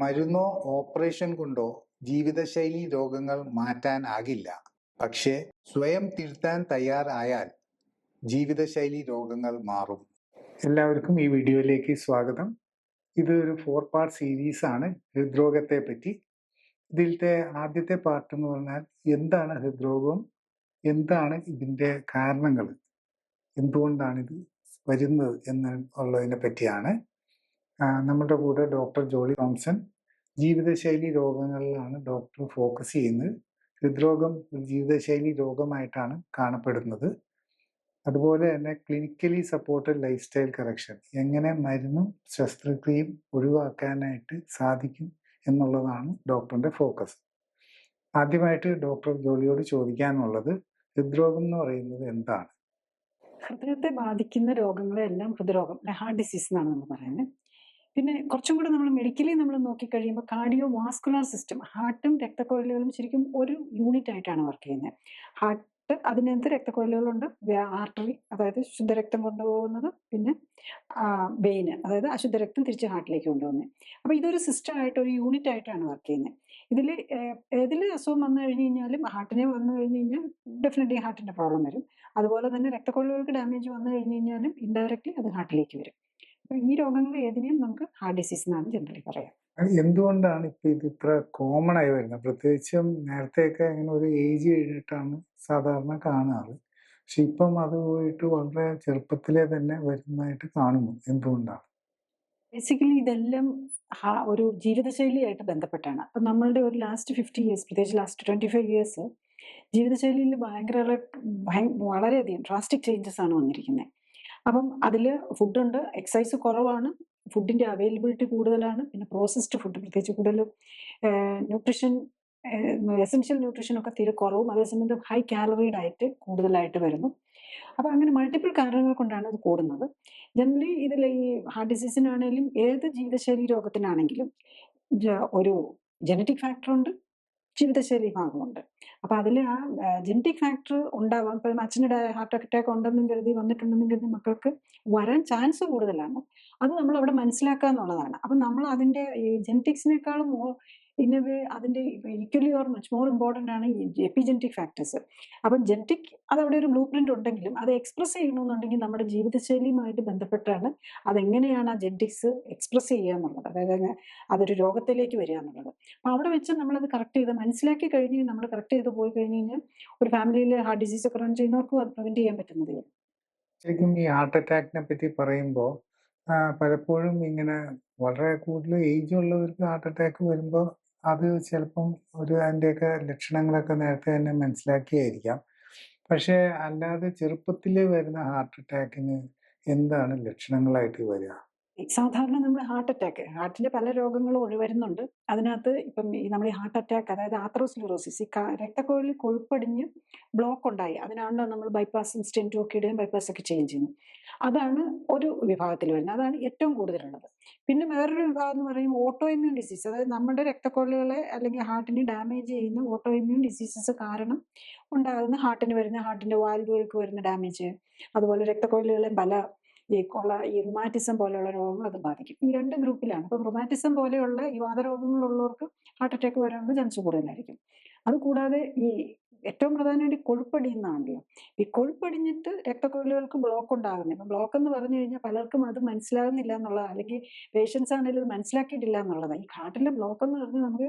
മരുന്നോ operation കൊണ്ടോ ജീവിതശൈലി രോഗങ്ങൾ മാറ്റാനാകില്ല. പക്ഷേ സ്വയം തിരുത്താൻ തയ്യാറായാൽ ജീവിതശൈലി രോഗങ്ങൾ മാറും. എല്ലാവർക്കും ഈ വീഡിയോയിലേക്ക് സ്വാഗതം. ഇതൊരു 4 പാർട്ട് സീരീസ് ആണ് ഹൃദ്രോഗത്തെ പറ്റി. ഇതിലത്തെ ആദ്യത്തെ പാർട്ട് എന്ന് പറഞ്ഞാൽ എന്താണ് ഹൃദ്രോഗം, എന്താണ് ഇതിൻ്റെ കാരണങ്ങൾ, എന്തുകൊണ്ടാണ് ഇത് വരുന്നത് എന്നുള്ളതിനെ പറ്റിയാണ്. നമ്മുടെ കൂടെ ഡോക്ടർ ജോളി തോംസൺ. ജീവിതശൈലി രോഗങ്ങളിലാണ് ഡോക്ടർ ഫോക്കസ് ചെയ്യുന്നത്. ഹൃദ്രോഗം ഒരു ജീവിതശൈലി രോഗമായിട്ടാണ് കാണപ്പെടുന്നത്. അതുപോലെ തന്നെ clinically supported life style correction, എങ്ങനെ മരുന്നും ശസ്ത്രക്രിയയും ഒഴിവാക്കാനായിട്ട് സാധിക്കും എന്നുള്ളതാണ് ഡോക്ടറിന്റെ ഫോക്കസ്. ആദ്യമായിട്ട് ഡോക്ടർ ജോളിയോട് ചോദിക്കാനുള്ളത്, ഹൃദ്രോഗം എന്ന് പറയുന്നത് എന്താണ്? ഹൃദയത്തെ ബാധിക്കുന്ന രോഗങ്ങളെല്ലാം ഹൃദ്രോഗം, ഹാർട്ട് ഡിസീസ് എന്നാണ് നമ്മൾ പറയുന്നത്. പിന്നെ കുറച്ചും കൂടെ നമ്മൾ മെഡിക്കലി നമ്മൾ നോക്കിക്കഴിയുമ്പോൾ കാർഡിയോ വാസ്കുലർ സിസ്റ്റം, ഹാർട്ടും രക്തക്കുഴലുകളും ശരിക്കും ഒരു യൂണിറ്റ് ആയിട്ടാണ് വർക്ക് ചെയ്യുന്നത്. ഹാർട്ട്, അതിനകത്ത് രക്തക്കുഴലുകളുണ്ട്, ആർട്ടറി അതായത് ശുദ്ധരക്തം കൊണ്ടുപോകുന്നത്, പിന്നെ വെയിന് അതായത് അശുദ്ധരക്തം തിരിച്ച് ഹാർട്ടിലേക്ക് കൊണ്ടുപോകുന്നത്. അപ്പോൾ ഇതൊരു സിസ്റ്റം ആയിട്ട് ഒരു യൂണിറ്റ് ആയിട്ടാണ് വർക്ക് ചെയ്യുന്നത്. ഏതിൽ അസുഖം വന്നു കഴിഞ്ഞ് കഴിഞ്ഞാലും, ഹാർട്ടിനെ വന്നു കഴിഞ്ഞ് കഴിഞ്ഞാൽ ഡെഫിനറ്റ്ലി ഹാർട്ടിന്റെ പ്രോബ്ലം വരും. അതുപോലെ തന്നെ രക്തക്കുഴലുകൾക്ക് ഡാമേജ് വന്നു കഴിഞ്ഞ് കഴിഞ്ഞാലും ഇൻഡയറക്ട്ലി അത് ഹാർട്ടിലേക്ക് വരും. അപ്പോൾ ഈ രോഗങ്ങൾ ഏതിനെയും നമുക്ക് ഹാർട്ട് ഡിസീസ് എന്നാണ് ജനറലി പറയാം. എന്തുകൊണ്ടാണ് ഇപ്പൊ ഇത് ഇത്ര കോമൺ ആയി വരുന്നത്? പ്രത്യേകിച്ചും നേരത്തെയൊക്കെ ഇങ്ങനെ ഒരു ഏജ് കഴിഞ്ഞിട്ടാണ് സാധാരണ കാണാറ്, പക്ഷെ ഇപ്പം അത് പോയിട്ട് വളരെ ചെറുപ്പത്തിലെ തന്നെ വരുന്നതായിട്ട് കാണുന്നു. എന്തുകൊണ്ടാണ്? ബേസിക്കലി ഇതെല്ലാം ഒരു ജീവിതശൈലിയായിട്ട് ബന്ധപ്പെട്ടാണ്. അപ്പം നമ്മളുടെ ഒരു ലാസ്റ്റ് 50 ഇയേഴ്സ്, പ്രത്യേകിച്ച് ലാസ്റ്റ് 25 ഇയേഴ്സ് ജീവിതശൈലിയിൽ വളരെയധികം ഡ്രാസ്റ്റിക് ചേഞ്ചസ് ആണ് വന്നിരിക്കുന്നത്. അപ്പം അതിൽ ഫുഡുണ്ട്, എക്സസൈസ് കുറവാണ്, ഫുഡിൻ്റെ അവൈലബിലിറ്റി കൂടുതലാണ്, പിന്നെ പ്രോസസ്ഡ് ഫുഡ് പ്രത്യേകിച്ച് കൂടുതലും ന്യൂട്രീഷൻ, എസെൻഷ്യൽ ന്യൂട്രീഷനൊക്കെ തീരെ കുറവും, അതേസമയത്ത് ഹൈ കാലറി ഡയറ്റ് കൂടുതലായിട്ട് വരുന്നു. അപ്പോൾ അങ്ങനെ മൾട്ടിപ്പിൾ കാരണങ്ങൾ കൊണ്ടാണ് ഇത് കൂടുന്നത്. ജനറലി ഇതിൽ ഈ ഹാർട്ട് ഡിസീസിനാണെങ്കിലും ഏത് ജീവിതശൈലി രോഗത്തിനാണെങ്കിലും ഒരു ജനറ്റിക് ഫാക്ടറുണ്ട്, ജീവിതശൈലി ഭാഗമുണ്ട്. അപ്പോൾ അതിൽ ആ ജനറ്റിക് ഫാക്ടർ ഉണ്ടാവാം. ഇപ്പം അച്ഛൻ്റെ ഹാർട്ട് അറ്റാക്ക് ഉണ്ടെന്നും കരുതി വന്നിട്ടുണ്ടെന്നും കരുതി മക്കൾക്ക് വരാൻ ചാൻസ് കൂടുതലാണ്. അത് നമ്മൾ അവിടെ മനസ്സിലാക്കുക എന്നുള്ളതാണ്. അപ്പം നമ്മൾ അതിൻ്റെ ഈ ജനറ്റിക്സിനേക്കാളും ഇന്നവേ അതിൻ്റെ equally or much more important ആണ് ഈ എപ്പിജനറ്റിക് ഫാക്ടേഴ്സ്. അപ്പം ജനറ്റിക് അതവിടെ ഒരു ബ്ലൂ പ്രിന്റ് ഉണ്ടെങ്കിലും അത് എക്സ്പ്രസ് ചെയ്യണമെന്നുണ്ടെങ്കിൽ നമ്മുടെ ജീവിതശൈലിയുമായിട്ട് ബന്ധപ്പെട്ടാണ് അതെങ്ങനെയാണ് ആ ജനറ്റിക്സ് എക്സ്പ്രസ് ചെയ്യുക എന്നുള്ളത്, അതായത് അതൊരു രോഗത്തിലേക്ക് വരിക എന്നുള്ളത്. അപ്പം അവിടെ വെച്ച് നമ്മളത് കറക്റ്റ് ചെയ്ത് മനസ്സിലാക്കി കഴിഞ്ഞ് നമ്മൾ കറക്റ്റ് ചെയ്ത് പോയി കഴിഞ്ഞ് കഴിഞ്ഞാൽ ഒരു ഫാമിലിയിൽ ഹാർട്ട് ഡിസീസ് ഒക്കെ റൺ ചെയ്യുന്നവർക്കും അത് പ്രിവെന്റ് ചെയ്യാൻ പറ്റുന്നതേ ഉള്ളൂ. ശരിക്കും ഈ ഹാർട്ട് അറ്റാക്കിനെ പറ്റി പറയുമ്പോൾ പലപ്പോഴും ഇങ്ങനെ വളരെ കൂടുതൽ ഏജ് ഉള്ളവർക്ക് ഹാർട്ട് അറ്റാക്ക് വരുമ്പോൾ അത് ചിലപ്പം അതിൻ്റെയൊക്കെ ലക്ഷണങ്ങളൊക്കെ നേരത്തെ തന്നെ മനസ്സിലാക്കിയായിരിക്കാം. പക്ഷേ അല്ലാതെ ചെറുപ്പത്തിൽ വരുന്ന ഹാർട്ട് അറ്റാക്കിന് എന്താണ് ലക്ഷണങ്ങളായിട്ട് വരിക? സാധാരണ നമ്മൾ ഹാർട്ടിന്റെ പല രോഗങ്ങളും വരുന്നുണ്ട്. അതിനകത്ത് ഇപ്പം നമ്മൾ ഈ ഹാർട്ട് അറ്റാക്ക്, അതായത് ആത്രോസ്ക്ലെറോസിസ്, ഈ രക്തക്കുഴലിൽ കൊഴുപ്പടിഞ്ഞ് ബ്ലോക്ക് ഉണ്ടായി, അതിനാണല്ലോ നമ്മൾ ബൈപ്പാസും സ്റ്റെന്റും ഒക്കെ ഇടുകയും ബൈപ്പാസ് ഒക്കെ ചെയ്യുന്നത്. അതാണ് ഒരു വിഭാഗത്തിൽ വരുന്നത്, അതാണ് ഏറ്റവും കൂടുതലുള്ളത്. പിന്നെ വേറൊരു വിഭാഗം എന്ന് പറയുമ്പോൾ ഓട്ടോ ഇമ്മ്യൂൺ ഡിസീസ്, അതായത് നമ്മുടെ രക്തക്കുഴലുകളെ അല്ലെങ്കിൽ ഹാർട്ടിനെ ഡാമേജ് ചെയ്യുന്ന ഓട്ടോ ഇമ്മ്യൂൺ ഡിസീസസ് കാരണം ഉണ്ടാകുന്ന ഹാർട്ടിന് വരുന്ന, ഹാർട്ടിന്റെ വാൽവുകൾക്ക് വരുന്ന ഡാമേജ്, അതുപോലെ രക്തക്കുഴലുകളെ ഈ റുമാറ്റിസം പോലെയുള്ള രോഗങ്ങൾ അത് ബാധിക്കും. ഈ 2 ഗ്രൂപ്പിലാണ്. അപ്പം റുമാറ്റിസം പോലെയുള്ള ഈ വാതരോഗങ്ങളുള്ളവർക്ക് ഹാർട്ട് അറ്റാക്ക് വരാനുള്ള ചാൻസ് കൂടുതലായിരിക്കും. അതുകൂടാതെ ഈ ഏറ്റവും പ്രധാനമായിട്ട് കൊഴുപ്പടിയുന്നതാണല്ലോ. ഈ കൊഴുപ്പടിഞ്ഞിട്ട് രക്തക്കുഴലുകൾക്ക് ബ്ലോക്ക് ഉണ്ടാകുന്നത്. ഇപ്പം ബ്ലോക്ക് എന്ന് പറഞ്ഞു കഴിഞ്ഞാൽ പലർക്കും അത് മനസ്സിലാകുന്നില്ല എന്നുള്ളത്, അല്ലെങ്കിൽ പേഷ്യൻസ് ആണെങ്കിലും അത് മനസ്സിലാക്കിയിട്ടില്ല എന്നുള്ളതാണ്. ഈ ഹാർട്ടിലെ ബ്ലോക്ക് എന്ന് പറഞ്ഞാൽ നമുക്ക്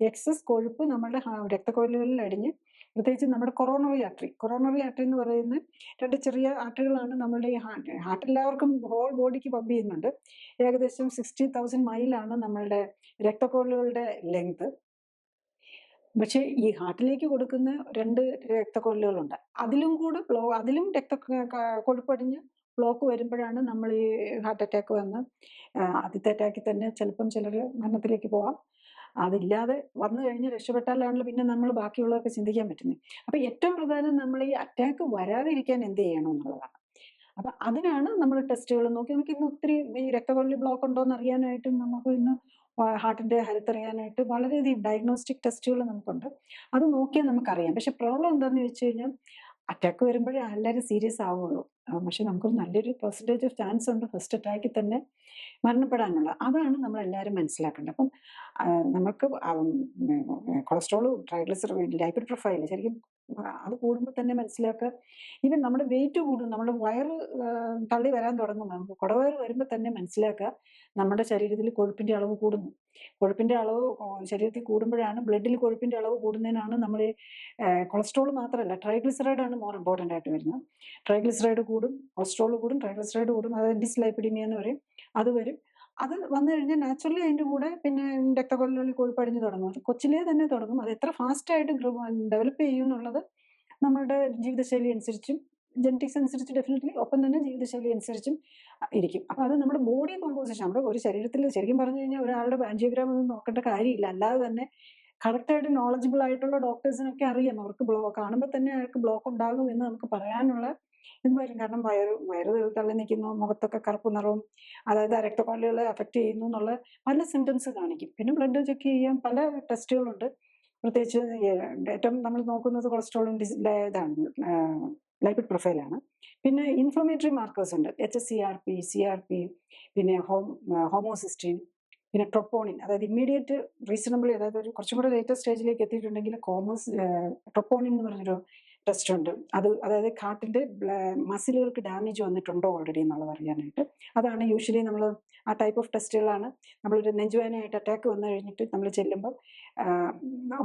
എക്സസ് കൊഴുപ്പ് നമ്മുടെ രക്തക്കുഴലുകളിൽ അടിഞ്ഞ്, പ്രത്യേകിച്ച് നമ്മുടെ കൊറോണറി ആർട്ടറി എന്ന് പറയുന്ന 2 ചെറിയ ആർട്ടറികളാണ് നമ്മുടെ ഈ ഹാർട്ട് എല്ലാവർക്കും ഹോൾ ബോഡിക്ക് പമ്പ് ചെയ്യുന്നുണ്ട്. ഏകദേശം 60,000 മൈലാണ് നമ്മളുടെ രക്തക്കുഴലുകളുടെ ലെങ്ത്. പക്ഷേ ഈ ഹാർട്ടിലേക്ക് കൊടുക്കുന്ന 2 രക്തക്കുഴലുകളുണ്ട്, അതിലും കൊഴുപ്പടിഞ്ഞ് ബ്ലോക്ക് വരുമ്പോഴാണ് നമ്മൾ ഈ ഹാർട്ട് അറ്റാക്ക് വന്ന് ആദ്യത്തെ അറ്റാക്കിൽ തന്നെ ചിലപ്പം ചിലർ മരണത്തിലേക്ക് പോവാം. അതില്ലാതെ വന്നു കഴിഞ്ഞ് രക്ഷപ്പെട്ടാലാണല്ലോ പിന്നെ നമ്മൾ ബാക്കിയുള്ളതൊക്കെ ചിന്തിക്കാൻ പറ്റുന്നത്. അപ്പം ഏറ്റവും പ്രധാനം നമ്മൾ ഈ അറ്റാക്ക് വരാതിരിക്കാൻ എന്ത് ചെയ്യണം എന്നുള്ളതാണ്. അപ്പം അതിനാണ് നമ്മൾ ടെസ്റ്റുകൾ നോക്കി, നമുക്ക് ഇന്ന് ഒത്തിരി ഈ രക്തക്കുഴലിൽ ബ്ലോക്ക് ഉണ്ടോ എന്ന് അറിയാനായിട്ടും നമുക്ക് ഇന്ന് ഹാർട്ടിന്റെ ഹെൽത്ത് അറിയാനായിട്ട് വളരെയധികം ഡയഗ്നോസ്റ്റിക് ടെസ്റ്റുകൾ നമുക്കുണ്ട്. അത് നോക്കിയാൽ നമുക്കറിയാം. പക്ഷെ പ്രോബ്ലം എന്താണെന്ന് വെച്ച് കഴിഞ്ഞാൽ അറ്റാക്ക് വരുമ്പോഴേ എല്ലാവരും സീരിയസ് ആവുള്ളൂ. പക്ഷെ നമുക്കൊരു നല്ലൊരു പെർസെൻറ്റേജ് ഓഫ് ചാൻസ് ഉണ്ട് ഫസ്റ്റ് അറ്റാക്കിൽ തന്നെ മരണപ്പെടാനുള്ള. അതാണ് നമ്മളെല്ലാവരും മനസ്സിലാക്കേണ്ടത്. അപ്പം നമുക്ക് കൊളസ്ട്രോൾ, ട്രൈഗ്ലിസറൈഡ്, ലൈപിഡ് പ്രൊഫൈൽ ശരിക്കും അത് കൂടുമ്പോൾ തന്നെ മനസ്സിലാക്കുക. ഈവൻ നമ്മുടെ വെയിറ്റ് കൂടും, നമ്മുടെ വയറ് തള്ളി വരാൻ തുടങ്ങും. നമുക്ക് കുടവയറ് വരുമ്പോൾ തന്നെ മനസ്സിലാക്കുക നമ്മുടെ ശരീരത്തിൽ കൊഴുപ്പിന്റെ അളവ് കൂടുന്നു. കൊഴുപ്പിന്റെ അളവ് ശരീരത്തിൽ കൂടുമ്പോഴാണ്, ബ്ലഡിൽ കൊഴുപ്പിന്റെ അളവ് കൂടുന്നതിനാണ് നമ്മൾ കൊളസ്ട്രോൾ മാത്രമല്ല ട്രൈഗ്ലിസറൈഡ് ആണ് മോർ ഇമ്പോർട്ടൻ്റ് ആയിട്ട് വരുന്നത്. ട്രൈഗ്ലിസറൈഡ് കൂടും, കൊളസ്ട്രോൾ കൂടും, ട്രൈഗ്ലിസറൈഡ് കൂടും, അതായത് ഡിസ്ലൈപ്പിഡീമിയ എന്ന് പറയും, അത് വരും. അത് വന്നു കഴിഞ്ഞാൽ നാച്ചുറലി അതിൻ്റെ കൂടെ പിന്നെ രക്തക്കൊഴലുകളിൽ കൊഴുപ്പടിഞ്ഞ് തുടങ്ങും. അത് കൊച്ചിലേ തന്നെ തുടങ്ങും. അത് എത്ര ഫാസ്റ്റായിട്ട് ഡെവലപ്പ് ചെയ്യും എന്നുള്ളത് നമ്മുടെ ജീവിതശൈലി അനുസരിച്ചും ജെനറ്റിക്സ് അനുസരിച്ച് ഡെഫിനറ്റ്ലി, ഒപ്പം തന്നെ ജീവിതശൈലി അനുസരിച്ചും ഇരിക്കും. അപ്പോൾ അത് നമ്മുടെ ബോഡി കോമ്പോസിഷൻ, നമ്മുടെ ഒരു ശരീരത്തിൽ ശരിക്കും പറഞ്ഞു കഴിഞ്ഞാൽ ഒരാളുടെ ആൻജിയോഗ്രാം ഒന്നും നോക്കേണ്ട കാര്യമില്ല. അല്ലാതെ തന്നെ കറക്റ്റായിട്ട് നോളജബിൾ ആയിട്ടുള്ള ഡോക്ടേഴ്സിനൊക്കെ അറിയാം. അവർക്ക് കാണുമ്പോൾ തന്നെ അയാൾക്ക് ബ്ലോക്ക് ഉണ്ടാകും എന്ന് നമുക്ക് പറയാനുള്ള ഇത് വരും. കാരണം വയറ് തള്ളി നിൽക്കുന്നു, മുഖത്തൊക്കെ കറുപ്പ് നിറവും, അതായത് രക്തക്കൊഴലുകളെ അഫക്റ്റ് ചെയ്യുന്നു എന്നുള്ള പല സിംറ്റംസ് കാണിക്കും. പിന്നെ ബ്ലഡ് ചെക്ക് ചെയ്യാൻ പല ടെസ്റ്റുകളുണ്ട്. പ്രത്യേകിച്ച് ഏറ്റവും നമ്മൾ നോക്കുന്നത് കൊളസ്ട്രോളും ഇതാണ് ലൈപിഡ് പ്രൊഫൈലാണ്. പിന്നെ ഇൻഫ്ലമേറ്ററി മാർക്കേഴ്സ് ഉണ്ട്, HSCRP, CRP, പിന്നെ ഹോമോസിസ്റ്റീൻ, പിന്നെ ട്രൊപ്പോണിൻ. അതായത് ഇമ്മീഡിയറ്റ് റീസണബിളി, അതായത് ഒരു കുറച്ചും കൂടെ ലേറ്റസ്റ്റ് സ്റ്റേജിലേക്ക് എത്തിയിട്ടുണ്ടെങ്കിൽ ട്രൊപ്പോണിൻ എന്ന് പറഞ്ഞൊരു ടെസ്റ്റ് ഉണ്ട്. അതായത് ഹാർട്ടിന്റെ മസിലുകൾക്ക് ഡാമേജ് വന്നിട്ടുണ്ടോ ഓൾറെഡി എന്നുള്ളത് അറിയാനായിട്ട്. അതാണ് യൂഷ്വലി നമ്മൾ ആ ടൈപ്പ് ഓഫ് ടെസ്റ്റുകളാണ് നമ്മളൊരു നെഞ്ചുവേദനയായിട്ട് അറ്റാക്ക് വന്നു കഴിഞ്ഞിട്ട് നമ്മൾ ചെല്ലുമ്പോൾ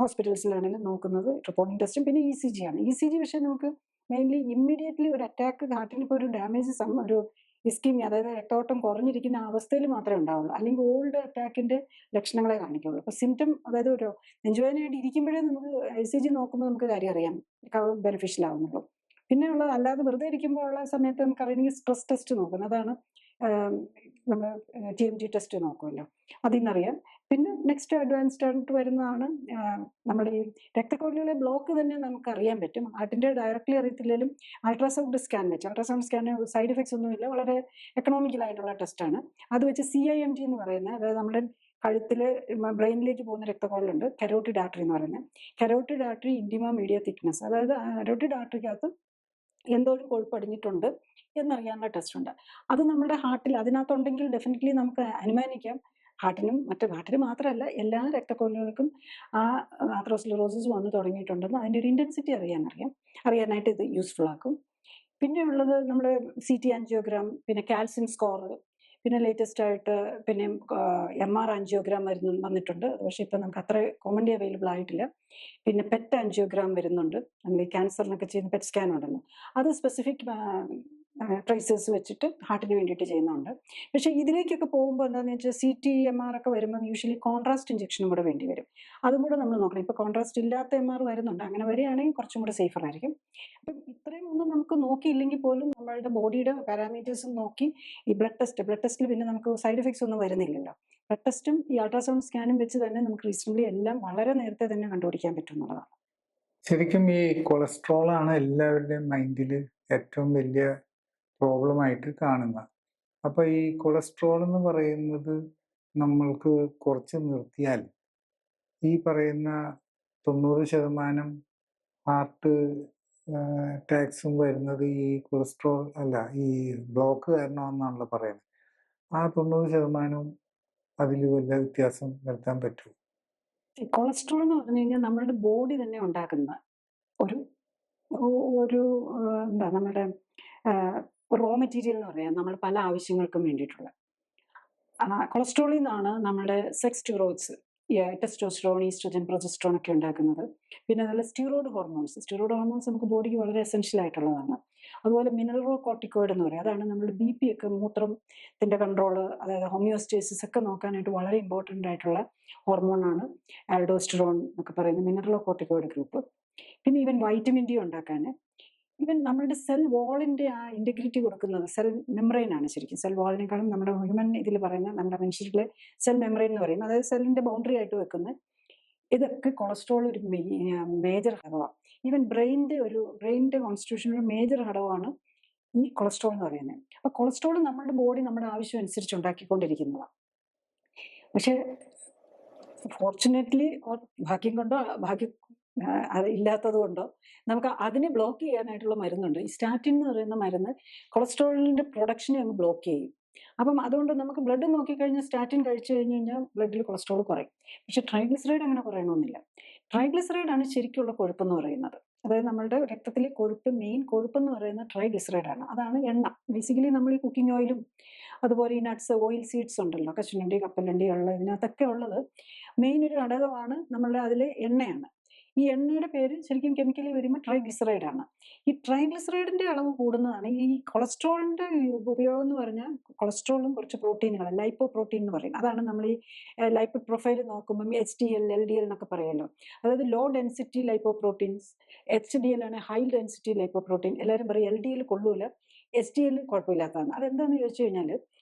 ഹോസ്പിറ്റൽസിലാണെങ്കിലും നോക്കുന്നത് ട്രൊപ്പോണിൻ ടെസ്റ്റും പിന്നെ ECG ആണ്. ECG പക്ഷേ നമുക്ക് മെയിൻലി ഇമ്മീഡിയറ്റ്ലി ഒരു അറ്റാക്ക്, ഹാർട്ടിന് ഇപ്പോൾ ഒരു ഡാമേജ്, ഒരു ഇസ്കീമിയ, അതായത് രക്തോട്ടം കുറഞ്ഞിരിക്കുന്ന അവസ്ഥയിൽ മാത്രമേ ഉണ്ടാവുള്ളൂ. അല്ലെങ്കിൽ ഓൾഡ് അറ്റാക്കിന്റെ ലക്ഷണങ്ങളെ കാണിക്കുള്ളൂ. അപ്പോൾ സിംറ്റം, അതായത് ഒരു നെഞ്ചുവേദനയായിട്ട് ഇരിക്കുമ്പോഴേ നമുക്ക് ECG നോക്കുമ്പോൾ നമുക്ക് കാര്യം അറിയാം, ബെനിഫിഷ്യൽ ആവുന്നുള്ളൂ. പിന്നെ ഉള്ളത് അല്ലാതെ വെറുതെ ഇരിക്കുമ്പോൾ ഉള്ള സമയത്ത് നമുക്ക് അറിയണമെങ്കിൽ സ്ട്രെസ് ടെസ്റ്റ് നോക്കുന്നത്, അതാണ് നമ്മൾ TMT ടെസ്റ്റ് നോക്കുമല്ലോ, അതിൽ നിന്നറിയാം. പിന്നെ നെക്സ്റ്റ് അഡ്വാൻസ്ഡ് ആയിട്ട് വരുന്നതാണ് നമ്മുടെ ഈ രക്തക്കൊഴലുകളെ ബ്ലോക്ക് തന്നെ നമുക്ക് അറിയാൻ പറ്റും. ഹാർട്ടിന്റെ ഡയറക്റ്റ്ലി അറിയത്തില്ലെങ്കിലും അൾട്രാസൗണ്ട് സ്കാൻ വെച്ച്, അൾട്രാസൗണ്ട് സ്കാൻ സൈഡ് എഫക്ട്സ് ഒന്നുമില്ല, വളരെ എക്കണോമിക്കലായിട്ടുള്ള ടെസ്റ്റാണ്. അത് വെച്ച് CIMT എന്ന് പറയുന്നത്, അതായത് നമ്മുടെ കഴുത്തിൽ ബ്രെയിനിലേക്ക് പോകുന്ന രക്തക്കൊഴലുണ്ട്, കരോട്ടിഡ് ആർട്ടറി എന്ന് പറയുന്നത്. കരോട്ടിഡ് ആർട്ടറി ഇന്റിമ മീഡിയ തിക്നെസ്, അതായത് കരോട്ടിഡ് ആർട്ടറിക്കകത്ത് എന്തോരം കൊഴുപ്പടിഞ്ഞിട്ടുണ്ട് എന്നറിയാനുള്ള ടെസ്റ്റ് ഉണ്ട്. അത് നമ്മുടെ ഹാർട്ടിൽ അതിനകത്തുണ്ടെങ്കിൽ ഡെഫിനറ്റ്ലി നമുക്ക് അനുമാനിക്കാം ഹാർട്ടിന് മാത്രമല്ല എല്ലാ രക്തക്കൊഴലുകൾക്കും ആ ആത്രോസ്ക്ലെറോസിസ് വന്നു തുടങ്ങിയിട്ടുണ്ടെന്ന്. അതിൻ്റെ ഒരു ഇൻറ്റൻസിറ്റി അറിയാനായിട്ട് ഇത് യൂസ്ഫുൾ ആക്കും. പിന്നെ ഉള്ളത് നമ്മുടെ CT ആൻജിയോഗ്രാം, പിന്നെ കാൽസ്യം സ്കോർ, പിന്നെ ലേറ്റസ്റ്റ് ആയിട്ട് പിന്നെ MR ആൻജിയോഗ്രാം വന്നിട്ടുണ്ട്. പക്ഷേ ഇപ്പം നമുക്ക് അത്ര കോമൺലി അവൈലബിൾ ആയിട്ടില്ല. പിന്നെ PET ആൻജിയോഗ്രാം വരുന്നുണ്ട്. നമ്മൾ ഈ ക്യാൻസറിനൊക്കെ ചെയ്യുന്ന PET സ്കാൻ ഉണ്ടല്ലോ, അത് സ്പെസിഫിക് ട്രേസേഴ്സ് വെച്ചിട്ട് ഹാർട്ടിന് വേണ്ടിയിട്ട് ചെയ്യുന്നുണ്ട്. പക്ഷേ ഇതിലേക്കൊക്കെ പോകുമ്പോൾ എന്താണെന്ന് വെച്ചാൽ CT MR ഒക്കെ വരുമ്പോൾ യൂഷ്വലി കോൺട്രാസ്റ്റ് ഇഞ്ചക്ഷനും കൂടെ വേണ്ടി വരും. അതും കൂടെ നമ്മൾ നോക്കണം. ഇപ്പോൾ കോൺട്രാസ്റ്റ് ഇല്ലാത്ത MR വരുന്നുണ്ട്. അങ്ങനെ വരികയാണെങ്കിൽ കുറച്ചും കൂടെ സേഫർ ആയിരിക്കും. അപ്പം ഇത്രയും ഒന്നും നമുക്ക് നോക്കിയില്ലെങ്കിൽ പോലും നമ്മളുടെ ബോഡിയുടെ പാരാമീറ്റേഴ്സും നോക്കി ഈ ബ്ലഡ് ടെസ്റ്റിൽ പിന്നെ നമുക്ക് സൈഡ് എഫക്ട്സ് ഒന്നും വരുന്നില്ലല്ലോ. ബ്ലഡ് ടെസ്റ്റും ഈ അൾട്രാസൗണ്ട് സ്കാനും വെച്ച് തന്നെ നമുക്ക് റീസണബിളി എല്ലാം വളരെ നേരത്തെ തന്നെ കണ്ടുപിടിക്കാൻ പറ്റുന്നതാണ്. ശരിക്കും ഈ കൊളസ്ട്രോൾ ആണ് എല്ലാവരുടെയും മൈൻഡിൽ ഏറ്റവും വലിയ പ്രോബ്ലമായിട്ട് കാണുന്നത്. അപ്പോൾ ഈ കൊളസ്ട്രോൾ എന്ന് പറയുന്നത് നമ്മൾക്ക് കുറച്ച് നിർത്തിയാൽ ഈ പറയുന്ന 90% ഹാർട്ട് അറ്റാക്സും വരുന്നത് ഈ കൊളസ്ട്രോൾ അല്ല, ഈ ബ്ലോക്ക് കാരണമെന്നാണല്ലോ പറയുന്നത്. ആ 90% അതിൽ വല്ല വ്യത്യാസം വരുത്താൻ പറ്റുമോ? കൊളസ്ട്രോൾ എന്ന് പറഞ്ഞു കഴിഞ്ഞാൽ നമ്മുടെ ബോഡി തന്നെ ഉണ്ടാക്കുന്ന ഒരു ഒരു എന്താ നമ്മുടെ റോ മെറ്റീരിയൽ എന്ന് പറയാം, നമ്മൾ പല ആവശ്യങ്ങൾക്കും വേണ്ടിയിട്ടുള്ള. കൊളസ്ട്രോളിൽ നിന്നാണ് നമ്മുടെ sex steroids, testosterone, oestrogen, progesterone ഒക്കെ ഉണ്ടാക്കുന്നത്. പിന്നെ അതുപോലെ സ്റ്റിറോയിഡ് ഹോർമോൺസ് നമുക്ക് ബോഡിക്ക് വളരെ എസെൻഷ്യൽ ആയിട്ടുള്ളതാണ്. അതുപോലെ മിനറൽ കോർട്ടിക്കോയിഡ് എന്ന് പറയും, അതാണ് നമ്മുടെ BP ഒക്കെ, മൂത്രത്തിന്റെ കൺട്രോള്, അതായത് ഹോമിയോസ്റ്റേസിസ് ഒക്കെ നോക്കാനായിട്ട് വളരെ ഇമ്പോർട്ടൻ്റ് ആയിട്ടുള്ള ഹോർമോണാണ് ആൽഡോസ്റ്ററോൺ എന്നൊക്കെ പറയുന്ന മിനറൽ കോർട്ടിക്കോയിഡ് ഗ്രൂപ്പ്. പിന്നെ ഈവൻ വൈറ്റമിൻ D ഉണ്ടാക്കാൻ, ഈവൻ നമ്മുടെ സെൽ വാളിന്റെ ആ ഇന്റഗ്രിറ്റി കൊടുക്കുന്നത് സെൽ മെംബ്രെയിൻ ആണ്. ശരിക്കും സെൽ വാളിനേക്കാളും നമ്മുടെ ഹ്യൂമൻ ഇതിൽ പറയുന്ന നമ്മുടെ മനുഷ്യരിലെ സെൽ മെംബ്രെയിൻ എന്ന് പറയും, അതായത് സെല്ലിന്റെ ബൗണ്ടറി ആയിട്ട് വെക്കുന്ന ഇതൊക്കെ കൊളസ്ട്രോൾ ഒരു മേജർ ഘടകമാണ്. ഈവൻ ബ്രെയിനിന്റെ കോൺസ്റ്റിറ്റ്യൂഷൻ ഒരു മേജർ ഘടകമാണ് ഈ കൊളസ്ട്രോൾ എന്ന് പറയുന്നത്. അപ്പൊ കൊളസ്ട്രോൾ നമ്മുടെ ബോഡി നമ്മുടെ ആവശ്യം അനുസരിച്ച് ഉണ്ടാക്കിക്കൊണ്ടിരിക്കുന്നതാണ്. പക്ഷെ ഫോർച്ചുനേറ്റ്ലി ഭാഗ്യം അത് ഇല്ലാത്തത് കൊണ്ടോ നമുക്ക് അതിനെ ബ്ലോക്ക് ചെയ്യാനായിട്ടുള്ള മരുന്നുണ്ട്. ഈ സ്റ്റാറ്റിൻ എന്ന് പറയുന്ന മരുന്ന് കൊളസ്ട്രോളിന്റെ പ്രൊഡക്ഷനെ അങ്ങ് ബ്ലോക്ക് ചെയ്യും. അപ്പം അതുകൊണ്ട് നമുക്ക് ബ്ലഡ് നോക്കിക്കഴിഞ്ഞാൽ സ്റ്റാറ്റിൻ കഴിച്ചു കഴിഞ്ഞ് കഴിഞ്ഞാൽ ബ്ലഡിൽ കൊളസ്ട്രോൾ കുറയും. പക്ഷെ ട്രൈഗ്ലിസറൈഡ് അങ്ങനെ കുറയണമെന്നില്ല. ട്രൈഗ്ലിസറൈഡ് ആണ് ശരിക്കുള്ള കൊഴുപ്പെന്ന് പറയുന്നത്. അതായത് നമ്മളുടെ രക്തത്തിലെ കൊഴുപ്പ്, മെയിൻ കൊഴുപ്പെന്ന് പറയുന്നത് ട്രൈഗ്ലിസറൈഡ് ആണ്. അതാണ് എണ്ണ. ബേസിക്കലി നമ്മൾ ഈ കുക്കിംഗ് ഓയിലും അതുപോലെ ഈ നട്ട്സ്, ഓയിൽ സീഡ്സ് ഉണ്ടല്ലോ, കശുവണ്ടി, കപ്പലണ്ടി ഉള്ള ഇതിനകത്തൊക്കെ ഉള്ളത് മെയിൻ ഒരു ഘടകമാണ് നമ്മളുടെ അതിലെ എണ്ണയാണ്. ഈ എണ്ണയുടെ പേര് ശരിക്കും കെമിക്കലി വരുമ്പോൾ ട്രൈഗ്ലിസറൈഡ് ആണ്. ഈ ട്രൈഗ്ലിസറൈഡിന്റെ അളവ് കൂടുന്നതാണ് ഈ കൊളസ്ട്രോളിന്റെ ഉപയോഗം എന്ന് പറഞ്ഞാൽ. കൊളസ്ട്രോളും കുറച്ച് പ്രോട്ടീനുകൾ, ലൈപ്പോ പ്രോട്ടീൻ എന്ന് പറയും. അതാണ് നമ്മൾ ഈ ലൈപ്പിഡ് പ്രൊഫൈൽ നോക്കുമ്പം HDL, LDL എന്നൊക്കെ പറയുമല്ലോ. അതായത് low density lipoproteins, HDL ആണ് ഹൈ ഡെൻസിറ്റി ലൈപ്പോ പ്രോട്ടീൻ. എല്ലാവരും പറയും LDL കൊള്ളൂല, HDL കുഴപ്പമില്ലാത്തതാണ്. അതെന്താണെന്ന് ചോദിച്ചു കഴിഞ്ഞാൽ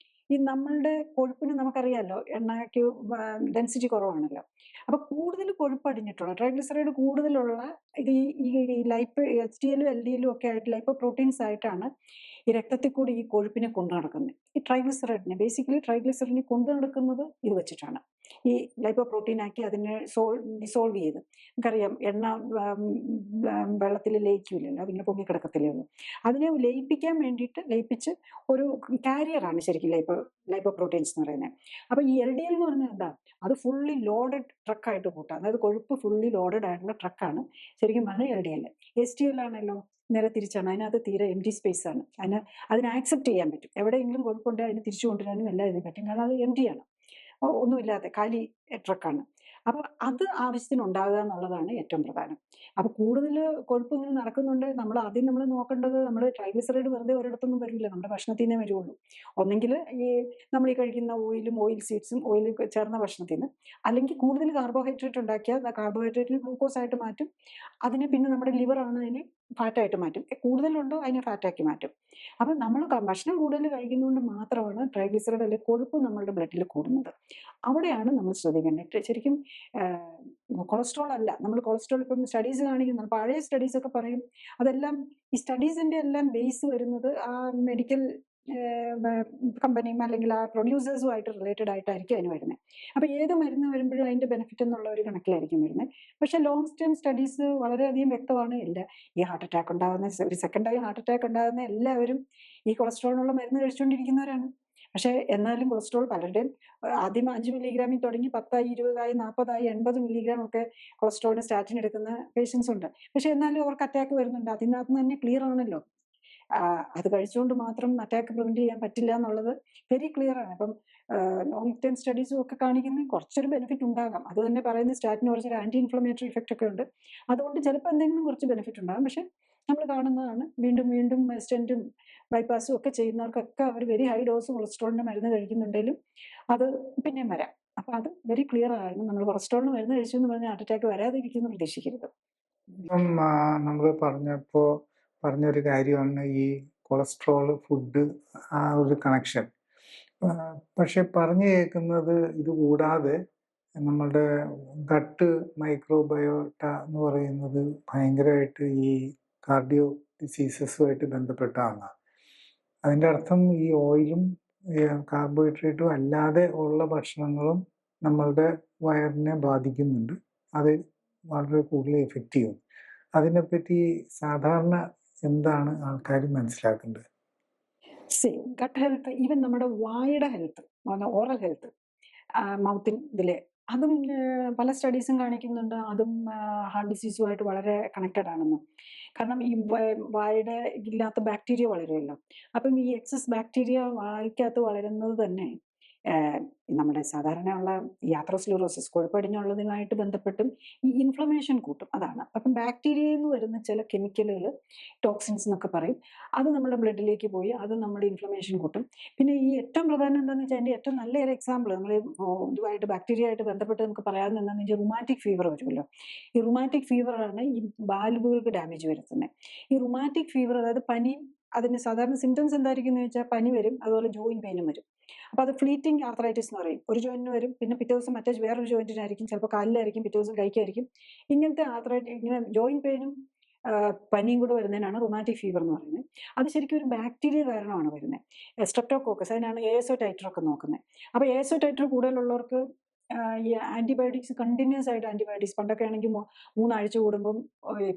ഈ നമ്മളുടെ കൊഴുപ്പിന് നമുക്കറിയാമല്ലോ എണ്ണയ്ക്ക് ഡെൻസിറ്റി കുറവാണല്ലോ. അപ്പൊ കൂടുതൽ കൊഴുപ്പടിഞ്ഞിട്ടുള്ള ട്രൈഗ്ലിസറൈഡ് കൂടുതലുള്ള ഇത് ഈ ലൈപ്പ് HDL, LDL ഒക്കെ ആയിട്ട് ലൈപ്പോ പ്രോട്ടീൻസ് ആയിട്ടാണ് ഈ രക്തത്തിൽ കൂടി ഈ കൊഴുപ്പിനെ കൊണ്ടു നടക്കുന്നത്. ഈ ട്രൈഗ്ലിസറൈഡിനെ ബേസിക്കലി ട്രൈഗ്ലിസറൈഡിനെ കൊണ്ടു നടക്കുന്നത് ഇത് വെച്ചിട്ടാണ്. ഈ ലൈപ്പോ പ്രോട്ടീൻ ആക്കി അതിനെ ഡിസോൾവ് ചെയ്ത്, നമുക്കറിയാം എണ്ണ വെള്ളത്തിൽ ലയിക്കില്ലല്ലോ, പിന്നെ പൊങ്ങിക്കിടക്കത്തില്ലേ ഉള്ളൂ. അതിനെ ലയിപ്പിക്കാൻ വേണ്ടിയിട്ട് ലയിപ്പിച്ച് ഒരു കാരിയറാണ് ശരിക്കും ലൈപ്പോ പ്രോട്ടീൻസ് എന്ന് പറയുന്നത്. അപ്പൊ ഈ LDL എന്ന് പറഞ്ഞാൽ എന്താ, അത് ഫുള്ളി ലോഡഡ് ട്രക്കായിട്ട് കൂട്ടാം. അതായത് കൊഴുപ്പ് ഫുള്ളി ലോഡഡ് ആയിട്ടുള്ള ട്രക്കാണ് ശരിക്കും പറഞ്ഞാൽ LDL. HDL ആണല്ലോ നേരെ തിരിച്ചാണ്. അതിനകത്ത് തീരെ എംറ്റി സ്പേസ് ആണ്. അതിനെ ആക്സെപ്റ്റ് ചെയ്യാൻ പറ്റും. എവിടെയെങ്കിലും കൊഴുപ്പുണ്ടെങ്കിൽ അതിനെ തിരിച്ചു കൊണ്ടുവരാനും എല്ലാം ഇതിന് പറ്റും. കാരണം അത് എംറ്റി ആണ്, ഒന്നുമില്ലാതെ കാലി ട്രക്കാണ്. അപ്പൊ അത് ആവശ്യത്തിന് ഉണ്ടാകുക എന്നുള്ളതാണ് ഏറ്റവും പ്രധാനം. അപ്പൊ കൂടുതൽ കൊഴുപ്പ് ഇങ്ങനെ നടക്കുന്നുണ്ട്, നമ്മൾ നോക്കേണ്ടത്, നമ്മൾ ട്രൈഗ്ലിസറൈഡ് വെറുതെ ഒരിടത്തൊന്നും വരില്ല, നമ്മുടെ ഭക്ഷണത്തിൽ നിന്നേ വരുള്ളൂ. ഒന്നെങ്കിൽ ഈ നമ്മൾ ഈ കഴിക്കുന്ന ഓയിലും ഓയിൽ സീഡ്സും ഓയിൽ ചേർന്ന ഭക്ഷണത്തിൽ നിന്ന്, അല്ലെങ്കിൽ കൂടുതൽ കാർബോഹൈഡ്രേറ്റ് ഉണ്ടാക്കിയാൽ കാർബോഹൈഡ്രേറ്റിന് ഗ്ലൂക്കോസ് ആയിട്ട് മാറ്റും. അതിനെ പിന്നെ നമ്മുടെ ലിവറാണ് അതിനെ ഫാറ്റായിട്ട് മാറ്റും. കൂടുതലുണ്ടോ അതിനെ ഫാറ്റാക്കി മാറ്റും. അപ്പം നമ്മൾ ഭക്ഷണം കൂടുതൽ കഴിക്കുന്നതുകൊണ്ട് മാത്രമാണ് ട്രൈഗ്ലിസറൈഡ് അല്ലെങ്കിൽ കൊഴുപ്പ് നമ്മളുടെ ബ്ലഡിൽ കൂടുന്നത്. അവിടെയാണ് നമ്മൾ ശ്രദ്ധിക്കേണ്ടത്. ശരിക്കും കൊളസ്ട്രോൾ അല്ല. നമ്മൾ കൊളസ്ട്രോൾ ഇപ്പം സ്റ്റഡീസ് കാണിക്കുന്നുണ്ട്, പഴയ സ്റ്റഡീസ് ഒക്കെ പറയും. അതെല്ലാം ഈ സ്റ്റഡീസിന്റെ എല്ലാം ബേസ് വരുന്നത് ആ മെഡിക്കൽ കമ്പനിയും അല്ലെങ്കിൽ ആ പ്രൊഡ്യൂസേഴ്സുമായിട്ട് റിലേറ്റഡ് ആയിട്ടായിരിക്കും അതിന് വരുന്നത്. അപ്പൊ ഏത് മരുന്ന് വരുമ്പോഴും അതിന്റെ ബെനിഫിറ്റ് എന്നുള്ള ഒരു കണക്കിലായിരിക്കും വരുന്നത്. പക്ഷെ ലോങ് ടേം സ്റ്റഡീസ് വളരെയധികം വ്യക്തമാണ്. ഈ ഹാർട്ട് അറ്റാക്ക് ഉണ്ടാകുന്ന, ഒരു സെക്കൻഡായി ഹാർട്ട് അറ്റാക്ക് ഉണ്ടാകുന്ന എല്ലാവരും ഈ കൊളസ്ട്രോളിനുള്ള മരുന്ന് കഴിച്ചുകൊണ്ടിരിക്കുന്നവരാണ്. പക്ഷെ എന്നാലും കൊളസ്ട്രോൾ പലരുടെയും ആദ്യം 5 മില്ലിഗ്രാമിൽ തുടങ്ങി 10ആയി, 20ആയി, 40ആയി, 80 മില്ലിഗ്രാം ഒക്കെ കൊളസ്ട്രോളിന് സ്റ്റാറ്റിൻ എടുക്കുന്ന പേഷ്യൻസ് ഉണ്ട്. പക്ഷെ എന്നാലും അവർക്ക് അറ്റാക്ക് വരുന്നുണ്ട്. അതിനകത്ത് തന്നെ ക്ലിയർ ആണല്ലോ. അത് കഴിച്ചുകൊണ്ട് മാത്രം അറ്റാക്ക് പ്രിവെന്റ് ചെയ്യാൻ പറ്റില്ല എന്നുള്ളത് വെരി ക്ലിയർ ആണ്. അപ്പം ലോങ് ടേം സ്റ്റഡീസും ഒക്കെ കാണിക്കുന്ന കുറച്ചൊരു ബെനിഫിറ്റ് ഉണ്ടാകാം. അത് തന്നെ പറയുന്ന സ്റ്റാറ്റിന് കുറച്ചൊരു ആന്റി ഇൻഫ്ലമേറ്ററി ഇഫക്റ്റ് ഒക്കെ ഉണ്ട്. അതുകൊണ്ട് ചിലപ്പോൾ എന്തെങ്കിലും കുറച്ച് ബെനിഫിറ്റ് ഉണ്ടാകും. പക്ഷെ നമ്മൾ കാണുന്നതാണ് വീണ്ടും വീണ്ടും സ്റ്റെന്റും ബൈപ്പാസും ഒക്കെ ചെയ്യുന്നവർക്കൊക്കെ അവർ വെരി ഹൈ ഡോസ് കൊളസ്ട്രോളിന്റെ മരുന്ന് കഴിക്കുന്നുണ്ടെങ്കിലും അത് പിന്നെയും വരാം. അപ്പൊ അത് വെരി ക്ലിയർ ആണ്. നമ്മൾ കൊളസ്ട്രോളിന് മരുന്ന് കഴിച്ചു എന്ന് പറഞ്ഞാൽ ഹാർട്ട് അറ്റാക്ക് വരാതിരിക്കുന്നു പ്രതീക്ഷിക്കരുത്. ഇപ്പം നമ്മൾ പറഞ്ഞൊരു കാര്യമാണ് ഈ കൊളസ്ട്രോൾ, ഫുഡ്, ആ ഒരു കണക്ഷൻ. പക്ഷെ പറഞ്ഞു കേൾക്കുന്നത് ഇത് കൂടാതെ നമ്മളുടെ ഗട്ട് മൈക്രോബയോട്ട എന്ന് പറയുന്നത് ഭയങ്കരമായിട്ട് ഈ കാർഡിയോ ഡിസീസസുമായിട്ട് ബന്ധപ്പെട്ടാണ്. അതിൻ്റെ അർത്ഥം ഈ ഓയിലും കാർബോഹൈഡ്രേറ്റും അല്ലാതെ ഉള്ള ഭക്ഷണങ്ങളും നമ്മളുടെ വയറിനെ ബാധിക്കുന്നുണ്ട്. അത് വളരെ കൂടുതൽ എഫക്റ്റ് ചെയ്യും. അതിനെപ്പറ്റി സാധാരണ എന്താണ് ആൾക്കാർ മനസ്സിലാക്കേണ്ടത്? ഗട്ട് ഹെൽത്ത്, ഈവൻ നമ്മുടെ വായുടെ ഹെൽത്ത്, ഓറൽ ഹെൽത്ത്, മൗത്തിൻ ഇതിലെ അതും പല സ്റ്റഡീസും കാണിക്കുന്നുണ്ട്. അതും ഹാർട്ട് ഡിസീസുമായിട്ട് വളരെ കണക്റ്റഡ് ആണെന്ന്. കാരണം ഈ വായുടെ ഇല്ലാത്ത ബാക്ടീരിയ വളരുമല്ലോ. അപ്പം ഈ എക്സസ് ബാക്ടീരിയ വായ്ക്കകത്ത് വളരുന്നത് തന്നെ നമ്മുടെ സാധാരണയുള്ള ഈ ആത്രോസ്ക്ലെറോസിസ്, കൊഴുപ്പടിഞ്ഞുള്ളതുമായിട്ട് ബന്ധപ്പെട്ടും ഈ ഇൻഫ്ലമേഷൻ കൂട്ടും. അതാണ്. അപ്പം ബാക്ടീരിയയിൽ നിന്ന് വരുന്ന ചില കെമിക്കലുകൾ, ടോക്സിൻസ് എന്നൊക്കെ പറയും, അത് നമ്മുടെ ബ്ലഡിലേക്ക് പോയി അത് നമ്മുടെ ഇൻഫ്ലമേഷൻ കൂട്ടും. പിന്നെ ഈ ഏറ്റവും പ്രധാനം എന്താണെന്ന് വെച്ചാൽ അതിൻ്റെ ഏറ്റവും നല്ലൊരു എക്സാമ്പിൾ നമ്മൾ ഇതുമായിട്ട് ബാക്ടീരിയ ആയിട്ട് ബന്ധപ്പെട്ട് നമുക്ക് പറയാവുന്ന എന്താണെന്ന് വെച്ചാൽ റുമാറ്റിക് ഫീവർ വരുമല്ലോ. ഈ റുമാറ്റിക് ഫീവറാണ് ഈ വാൽവുകൾക്ക് ഡാമേജ് വരുത്തുന്നത്. ഈ റുമാറ്റിക് ഫീവർ, അതായത് പനി, അതിന് സാധാരണ സിംറ്റംസ് എന്തായിരിക്കും എന്ന് വെച്ചാൽ പനി വരും, അതുപോലെ ജോയിന്റ് പെയിനും വരും. അപ്പൊ അത് ഫ്ലീറ്റിംഗ് ആർത്രൈറ്റിസ് എന്ന് പറയും. ഒരു ജോയിന്റിന് വരും, പിന്നെ പിറ്റേ ദിവസം മറ്റേ വേറൊരു ജോയിന്റിനായിരിക്കും, ചിലപ്പോൾ കാലിലായിരിക്കും, പിറ്റേ ദിവസം കൈക്കായിരിക്കും. ഇങ്ങനത്തെ ആർത്രൈറ്റിസ്, ഇങ്ങനെ ജോയിന്റ് പെയിനും പനിയും കൂടെ വരുന്നതിനാണ് റുമാറ്റിക് ഫീവർ എന്ന് പറയുന്നത്. അത് ശരിക്കും ഒരു ബാക്ടീരിയ കാരണമാണ് വരുന്നത്. സ്ട്രെപ്റ്റോകോക്കസ്, അതിനാണ് ASO ടൈറ്റർ ഒക്കെ നോക്കുന്നത്. അപ്പോൾ ASO ടൈറ്റർ കൂടുതലുള്ളവർക്ക് ഈ ആൻറ്റിബയോട്ടിക്സ് കണ്ടിന്യൂസ് ആയിട്ട് ആൻറ്റിബയോട്ടിക്സ് പണ്ടൊക്കെ ആണെങ്കിൽ 3 ആഴ്ച കൂടുമ്പം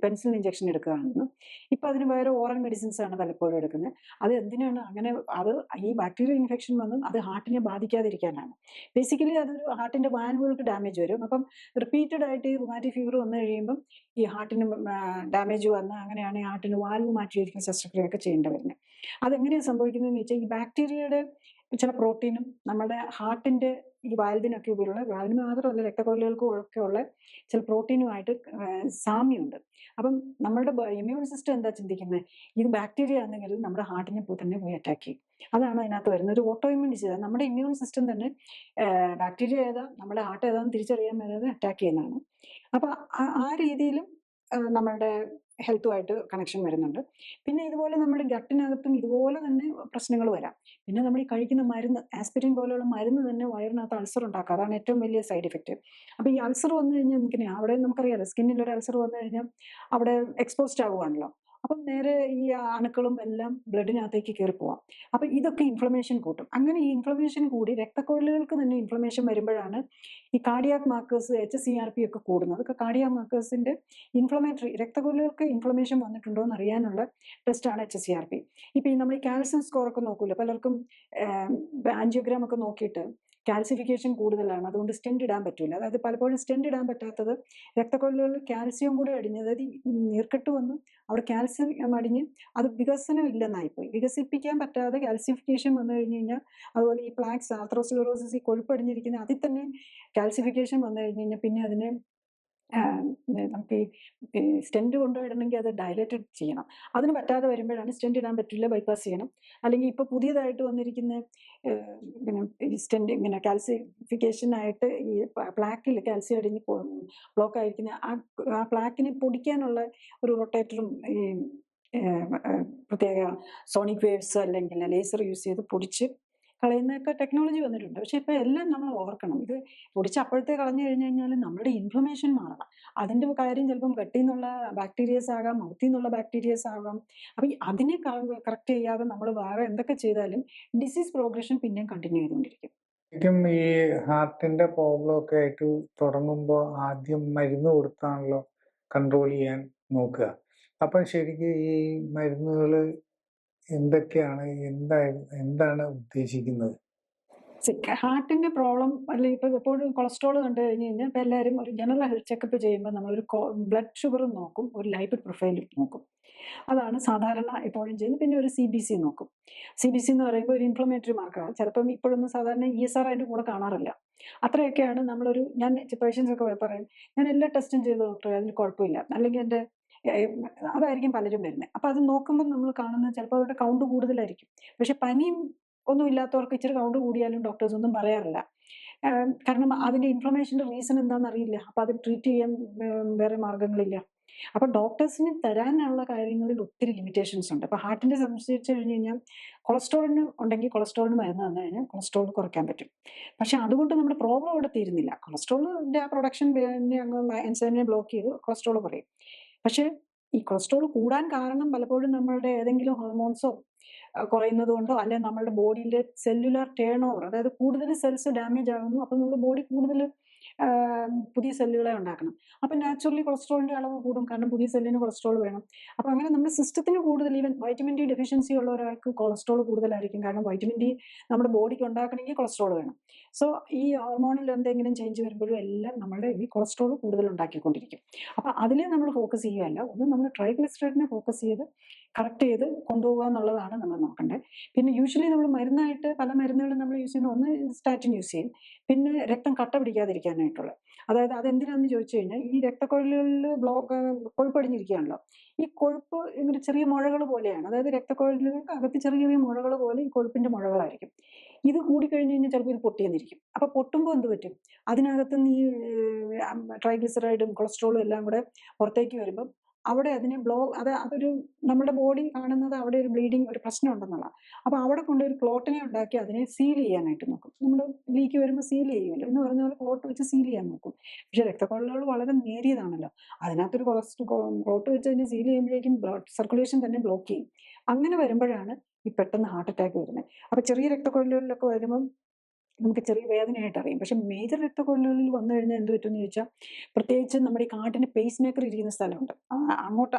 പെൻസിലിൻ ഇഞ്ചക്ഷൻ എടുക്കുകയായിരുന്നു. ഇപ്പം അതിന് വേറെ ഓറൽ മെഡിസിൻസ് ആണ് പലപ്പോഴും എടുക്കുന്നത്. അത് എന്തിനാണ് അങ്ങനെ? അത് ഈ ബാക്ടീരിയൽ ഇൻഫെക്ഷൻ വന്നും അത് ഹാർട്ടിനെ ബാധിക്കാതിരിക്കാനാണ്. ബേസിക്കലി അതൊരു ഹാർട്ടിൻ്റെ വാൽവുകൾക്ക് ഡാമേജ് വരും. അപ്പം റിപ്പീറ്റഡ് ആയിട്ട് ഈ റുമാറ്റിക് ഫീവർ വന്നു കഴിയുമ്പം ഈ ഹാർട്ടിന് ഡാമേജ് വന്ന് അങ്ങനെയാണെങ്കിൽ ഹാർട്ടിന് വാൽവ് മാറ്റിയിരിക്കുന്ന ശസ്ത്രക്രിയയൊക്കെ ചെയ്യേണ്ടി വരുന്നത്. അതെങ്ങനെയാണ് സംഭവിക്കുന്നതെന്ന് വെച്ചാൽ ഈ ബാക്ടീരിയയുടെ ചില പ്രോട്ടീനും നമ്മുടെ ഹാർട്ടിൻ്റെ ഈ വാൽവിനൊക്കെ ഉപരിയുള്ള, വാൽവിന് മാത്രമല്ല രക്തക്കൊഴലുകൾക്കും ഒക്കെ ഉള്ള ചില പ്രോട്ടീനുമായിട്ട് സാമ്യമുണ്ട്. അപ്പം നമ്മളുടെ ഇമ്മ്യൂൺ സിസ്റ്റം എന്താ ചിന്തിക്കുന്നത്? ഇത് ബാക്ടീരിയ ആണെങ്കിൽ നമ്മുടെ ഹാർട്ടിനെ തന്നെ പോയി അറ്റാക്ക് ചെയ്യും. അതാണ് അതിനകത്ത് വരുന്നത്. ഒരു ഓട്ടോ ഇമ്മ്യൂൺ ഡിസീസ്. നമ്മുടെ ഇമ്മ്യൂൺ സിസ്റ്റം തന്നെ ബാക്ടീരിയ ഏതാ നമ്മുടെ ഹാർട്ട് ഏതാണെന്ന് തിരിച്ചറിയാൻ മേലാതെ അറ്റാക്ക് ചെയ്യുന്നതാണ്. അപ്പം ആ രീതിയിലും നമ്മളുടെ ഹെൽത്തുമായിട്ട് കണക്ഷൻ വരുന്നുണ്ട്. പിന്നെ ഇതുപോലെ നമ്മുടെ ഗട്ടിനകത്തും ഇതുപോലെ തന്നെ പ്രശ്നങ്ങൾ വരാം. പിന്നെ നമ്മൾ ഈ കഴിക്കുന്ന മരുന്ന്, ആസ്പിരിൻ പോലെയുള്ള മരുന്ന് തന്നെ വയറിനകത്ത് അൾസർ ഉണ്ടാക്കുക. അതാണ് ഏറ്റവും വലിയ സൈഡ് ഇഫക്റ്റ്. അപ്പോൾ ഈ അൾസർ വന്നു കഴിഞ്ഞാൽ എങ്ങനെയാണ്? അവിടെ നമുക്കറിയാലോ, സ്കിന്നിൽ ഒരു അൾസർ വന്നു കഴിഞ്ഞാൽ അവിടെ എക്സ്പോസ്ഡ് ആവുകയാണല്ലോ. അപ്പം നേരെ ഈ അണുക്കളും എല്ലാം ബ്ലഡിനകത്തേക്ക് കയറി പോവാം. അപ്പം ഇതൊക്കെ ഇൻഫ്ലമേഷൻ കൂട്ടും. അങ്ങനെ ഈ ഇൻഫ്ലമേഷൻ കൂടി രക്തക്കൊഴലുകൾക്ക് തന്നെ ഇൻഫ്ലമേഷൻ വരുമ്പോഴാണ് ഈ കാർഡിയാക് മാർക്കേഴ്സ് HCRP ഒക്കെ കൂടുന്നത്. അതൊക്കെ കാർഡിയാക് മാർക്കേഴ്സിന്റെ ഇൻഫ്ലമേറ്ററി, രക്തക്കൊഴലുകൾക്ക് ഇൻഫ്ലമേഷൻ വന്നിട്ടുണ്ടോ എന്ന് അറിയാനുള്ള ടെസ്റ്റാണ് HCRP. ഇപ്പം നമ്മൾ ഈ കാൽസ്യം സ്കോർ ഒക്കെ നോക്കൂല്ലോ, പലർക്കും ആൻജിയോഗ്രാം ഒക്കെ നോക്കിയിട്ട് കാൽസിഫിക്കേഷൻ കൂടുതലാണ്, അതുകൊണ്ട് സ്റ്റെൻറ്റ് ഇടാൻ പറ്റില്ല. അതായത് പലപ്പോഴും സ്റ്റെൻറ്റ് ഇടാൻ പറ്റാത്തത് രക്തക്കൊഴലുകളിൽ കാൽസ്യം കൂടെ അടിഞ്ഞ്, അതായത് നീർക്കെട്ട് വന്ന് അവിടെ കാൽസ്യം അടിഞ്ഞ് അത് വികസനം ഇല്ലെന്നായിപ്പോയി. വികസിപ്പിക്കാൻ പറ്റാതെ കാൽസിഫിക്കേഷൻ വന്നു കഴിഞ്ഞ് കഴിഞ്ഞാൽ, അതുപോലെ ഈ പ്ലാക്സ്, ആർത്രോസ്ക്ലെറോസിസ്, ഈ കൊഴുപ്പടിഞ്ഞിരിക്കുന്ന അതിൽ തന്നെ കാൽസിഫിക്കേഷൻ വന്നു കഴിഞ്ഞ് കഴിഞ്ഞാൽ പിന്നെ അതിനെ നമുക്ക് ഈ സ്റ്റെൻറ്റ് കൊണ്ടുപോയിടണമെങ്കിൽ അത് ഡയലേറ്റഡ് ചെയ്യണം. അതിന് പറ്റാതെ വരുമ്പോഴാണ് സ്റ്റെൻറ്റ് ഇടാൻ പറ്റില്ല, ബൈപ്പാസ് ചെയ്യണം. അല്ലെങ്കിൽ ഇപ്പോൾ പുതിയതായിട്ട് വന്നിരിക്കുന്ന പിന്നെ ഈ സ്റ്റെൻറ്റ് ഇങ്ങനെ കാൽസിഫിക്കേഷനായിട്ട് ഈ പ്ലാക്കിൽ കാൽസ്യം അടിഞ്ഞ് ബ്ലോക്ക് ആയിരിക്കുന്ന ആ പ്ലാക്കിനെ പൊടിക്കാനുള്ള ഒരു റൊട്ടേറ്ററും ഈ പ്രത്യേക സോണിക് വേവ്സ് അല്ലെങ്കിൽ ലേസർ യൂസ് ചെയ്ത് പൊടിച്ച് കളയുന്നൊക്കെ ടെക്നോളജി വന്നിട്ടുണ്ട്. പക്ഷെ ഇപ്പം എല്ലാം നമ്മൾ ഓർക്കണം, ഇത് പൊടിച്ച് അപ്പോഴത്തെ കളഞ്ഞു കഴിഞ്ഞ് കഴിഞ്ഞാൽ നമ്മുടെ ഇൻഫ്ലമേഷൻ മാറണം. അതിൻ്റെ കാര്യം ചിലപ്പം ഗട്ടിൽ നിന്നുള്ള ബാക്ടീരിയസ് ആകാം, മൗത്തിൽ നിന്നുള്ള ബാക്ടീരിയസ് ആകാം. അപ്പം അതിനെ കറക്റ്റ് ചെയ്യാതെ നമ്മൾ വേറെ എന്തൊക്കെ ചെയ്താലും ഡിസീസ് പ്രോഗ്രഷൻ പിന്നെയും കണ്ടിന്യൂ ചെയ്തുകൊണ്ടിരിക്കും. ശരിക്കും ഈ ഹാർട്ടിന്റെ പ്രോബ്ലം ഒക്കെ ആയിട്ട് തുടങ്ങുമ്പോൾ ആദ്യം മരുന്ന് കൊടുത്താണല്ലോ കൺട്രോൾ ചെയ്യാൻ നോക്കുക. അപ്പം ശരിക്കും ഈ മരുന്നുകൾ എന്തൊക്കെയാണ്, എന്താണ് ഉദ്ദേശിക്കുന്നത്? ഹാർട്ടിന്റെ പ്രോബ്ലം അല്ലെങ്കിൽ ഇപ്പൊ എപ്പോഴും കൊളസ്ട്രോൾ കണ്ടു കഴിഞ്ഞ് കഴിഞ്ഞാൽ ഇപ്പൊ എല്ലാവരും ഒരു ജനറൽ ഹെൽത്ത് ചെക്കപ്പ് ചെയ്യുമ്പോൾ നമ്മളൊരു ബ്ലഡ് ഷുഗറും നോക്കും, ഒരു ലൈപ്പിഡ് പ്രൊഫൈലും നോക്കും. അതാണ് സാധാരണ എപ്പോഴും ചെയ്യുന്നത്. പിന്നെ ഒരു CBC നോക്കും. CBC എന്ന് പറയുമ്പോൾ ഒരു ഇൻഫ്ലമേറ്ററി മാർക്കാണ്. ചിലപ്പം ഇപ്പോഴൊന്നും സാധാരണ ESR അതിൻ്റെ കൂടെ കാണാറില്ല. അത്രയൊക്കെയാണ് നമ്മളൊരു, ഞാൻ പേഷ്യൻസ് ഒക്കെ പറയും, ഞാൻ എല്ലാ ടെസ്റ്റും ചെയ്ത് ഡോക്ടറെ അതിന് കുഴപ്പമില്ല, അല്ലെങ്കിൽ എൻ്റെ അതായിരിക്കും പലരും വരുന്നത്. അപ്പം അത് നോക്കുമ്പോൾ നമ്മൾ കാണുന്നത് ചിലപ്പോൾ അവരുടെ കൗണ്ട് കൂടുതലായിരിക്കും. പക്ഷെ പനിയും ഒന്നും ഇല്ലാത്തവർക്ക് ഇച്ചിരി കൗണ്ട് കൂടിയാലും ഡോക്ടേഴ്സ് ഒന്നും പറയാറില്ല. കാരണം അതിൻ്റെ ഇൻഫ്ലമേഷൻ്റെ റീസൺ എന്താണെന്ന് അറിയില്ല. അപ്പം അത് ട്രീറ്റ് ചെയ്യാൻ വേറെ മാർഗങ്ങളില്ല. അപ്പം ഡോക്ടേഴ്സിന് തരാനുള്ള കാര്യങ്ങളിൽ ഒത്തിരി ലിമിറ്റേഷൻസ് ഉണ്ട്. അപ്പോൾ ഹാർട്ടിൻ്റെ സംബന്ധിച്ച് കഴിഞ്ഞ് കഴിഞ്ഞാൽ കൊളസ്ട്രോളിന് ഉണ്ടെങ്കിൽ കൊളസ്ട്രോളിന് മരുന്ന് തന്നു കഴിഞ്ഞാൽ കൊളസ്ട്രോൾ കുറയ്ക്കാൻ പറ്റും. പക്ഷെ അതുകൊണ്ട് നമ്മുടെ പ്രോബ്ലം അവിടെ തീരുന്നില്ല. കൊളസ്ട്രോളിൻ്റെ ആ പ്രൊഡക്ഷൻ പിന്നെ അങ്ങ് എൻസൈമിനെ ബ്ലോക്ക് ചെയ്ത് കൊളസ്ട്രോൾ കുറയും. പക്ഷേ ഈ കൊളസ്ട്രോൾ കൂടാൻ കാരണം പലപ്പോഴും നമ്മളുടെ ഏതെങ്കിലും ഹോർമോൺസോ കുറയുന്നത് കൊണ്ടോ, അല്ലെങ്കിൽ നമ്മളുടെ ബോഡിയിലെ സെല്ലുലാർ ടേൺ ഓവർ, അതായത് കൂടുതൽ സെൽസ് ഡാമേജ് ആകുന്നു. അപ്പം നമ്മുടെ ബോഡി കൂടുതൽ പുതിയ സെല്ലുകളെ ഉണ്ടാക്കണം. അപ്പം നാച്ചുറലി കൊളസ്ട്രോളിൻ്റെ അളവ് കൂടും, കാരണം പുതിയ സെല്ലിന് കൊളസ്ട്രോൾ വേണം. അപ്പം അങ്ങനെ നമ്മുടെ സിസ്റ്റത്തിന് കൂടുതൽ, ഈവൻ വൈറ്റമിൻ ഡി ഡെഫിഷ്യൻസി ഉള്ള ഒരാൾക്ക് കൊളസ്ട്രോൾ കൂടുതലായിരിക്കും. കാരണം വൈറ്റമിൻ ഡി നമ്മുടെ ബോഡിക്ക് ഉണ്ടാക്കണമെങ്കിൽ കൊളസ്ട്രോൾ വേണം. സോ ഈ ഹോർമോണിൽ എന്തെങ്കിലും ചേഞ്ച് വരുമ്പോഴും എല്ലാം നമ്മുടെ ഈ കൊളസ്ട്രോൾ കൂടുതൽ ഉണ്ടാക്കിക്കൊണ്ടിരിക്കും. അപ്പം അതിൽ നമ്മൾ ഫോക്കസ് ചെയ്യുകയല്ല, ഒന്ന് നമ്മൾ ട്രൈഗ്ലിസറൈഡിനെ ഫോക്കസ് ചെയ്ത് കറക്റ്റ് ചെയ്ത് കൊണ്ടുപോകുക എന്നുള്ളതാണ് നമ്മൾ നോക്കേണ്ടത്. പിന്നെ യൂഷ്വലി നമ്മൾ മരുന്നായിട്ട് പല മരുന്നുകളും നമ്മൾ യൂസ് ചെയ്യുന്ന, ഒന്ന് സ്റ്റാറ്റിൻ യൂസ് ചെയ്യും, പിന്നെ രക്തം കട്ട പിടിക്കാതിരിക്കാനായിട്ടുള്ള. അതായത് അതെന്തിനാണെന്ന് ചോദിച്ചു കഴിഞ്ഞാൽ, ഈ രക്തക്കൊഴലുകളിൽ കൊഴുപ്പടിഞ്ഞിരിക്കുകയാണല്ലോ. ഈ കൊഴുപ്പ് ഇങ്ങനെ ചെറിയ മുഴകൾ പോലെയാണ്. അതായത് രക്തക്കൊഴലുകൾക്ക് അകത്ത് ചെറിയ ചെറിയ മുഴകൾ പോലെ ഈ കൊഴുപ്പിൻ്റെ മുഴകളായിരിക്കും. ഇത് കൂടിക്കഴിഞ്ഞ് കഴിഞ്ഞാൽ ചിലപ്പോൾ ഇത് പൊട്ടിയെന്നിരിക്കും. അപ്പോൾ പൊട്ടുമ്പോൾ എന്ത് പറ്റും? അതിനകത്തുനിന്ന് ഈ ട്രൈഗ്ലിസറൈഡും കൊളസ്ട്രോളും എല്ലാം കൂടെ പുറത്തേക്ക് വരുമ്പം അവിടെ അതിനെ അതൊരു നമ്മുടെ ബോഡി കാണുന്നത് അവിടെ ഒരു ബ്ലീഡിങ്, ഒരു പ്രശ്നം ഉണ്ടെന്നുള്ളതാണ്. അപ്പോൾ അവിടെ കൊണ്ടൊരു ക്ലോട്ടിനെ ഉണ്ടാക്കി അതിനെ സീൽ ചെയ്യാനായിട്ട് നോക്കും. നമ്മൾ ലീക്ക് വരുമ്പോൾ സീൽ ചെയ്യുമല്ലോ എന്ന് പറഞ്ഞ പോലെ ക്ലോട്ട് വെച്ച് സീൽ ചെയ്യാൻ നോക്കും. പക്ഷേ രക്തക്കൊഴലുകൾ വളരെ നേരിയതാണല്ലോ. അതിനകത്തൊരു ക്ലോട്ട് വെച്ച് അതിനെ സീൽ ചെയ്യുമ്പോഴേക്കും ബ്ലഡ് സർക്കുലേഷൻ തന്നെ ബ്ലോക്ക് ചെയ്യും. അങ്ങനെ വരുമ്പോഴാണ് ഈ പെട്ടെന്ന് ഹാർട്ട് അറ്റാക്ക് വരുന്നത്. അപ്പോൾ ചെറിയ രക്തക്കൊഴലുകളിലൊക്കെ വരുമ്പം നമുക്ക് ചെറിയ വേദനയായിട്ട് അറിയും. പക്ഷെ മേജർ രക്തക്കൊഴലുകളിൽ വന്നു കഴിഞ്ഞാൽ എന്ത് പറ്റുമെന്ന് ചോദിച്ചാൽ, പ്രത്യേകിച്ച് നമ്മുടെ ഈ കാർഡിന് പേസ് മേക്കർ ഇരിക്കുന്ന സ്ഥലമുണ്ട്.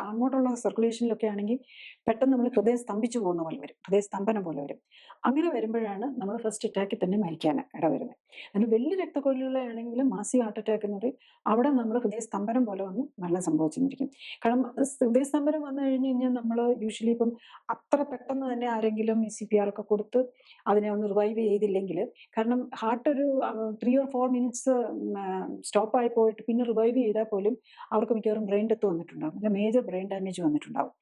അങ്ങോട്ടുള്ള സർക്കുലേഷനിലൊക്കെ ആണെങ്കിൽ പെട്ടെന്ന് നമ്മൾ ഹൃദയം സ്തംഭിച്ചു പോകുന്ന പോലെ വരും, ഹൃദയസ്തംഭനം പോലെ വരും. അങ്ങനെ വരുമ്പോഴാണ് നമ്മൾ ഫസ്റ്റ് അറ്റാക്കിൽ തന്നെ മരിക്കാൻ ഇടവരുന്നത്. അതിന് വലിയ രക്തക്കൊഴലുകളാണെങ്കിലും മാസിക് ഹാർട്ട് അറ്റാക്ക് എന്ന് പറയും, അവിടെ നമ്മൾ ഹൃദയസ്തംഭനം പോലെ വന്ന് മരണം സംഭവിച്ചിരിക്കും. കാരണം ഹൃദയസ്തംഭനം വന്നു കഴിഞ്ഞ് കഴിഞ്ഞാൽ നമ്മൾ യൂഷ്വലി ഇപ്പം അത്ര പെട്ടെന്ന് തന്നെ ആരെങ്കിലും CPR ഒക്കെ കൊടുത്ത് അതിനെ ഒന്ന് റിവൈവ് ചെയ്തില്ലെങ്കിൽ, കാരണം ഹാർട്ട് ഒരു 3 or 4 മിനിറ്റ്സ് സ്റ്റോപ്പായി പോയിട്ട് പിന്നെ റിവൈവ് ചെയ്താൽ പോലും അവർക്ക് മിക്കവാറും ബ്രെയിൻ ഡെത്ത് വന്നിട്ടുണ്ടാകും, അല്ല മേജർ ബ്രെയിൻ ഡാമേജ് വന്നിട്ടുണ്ടാകും.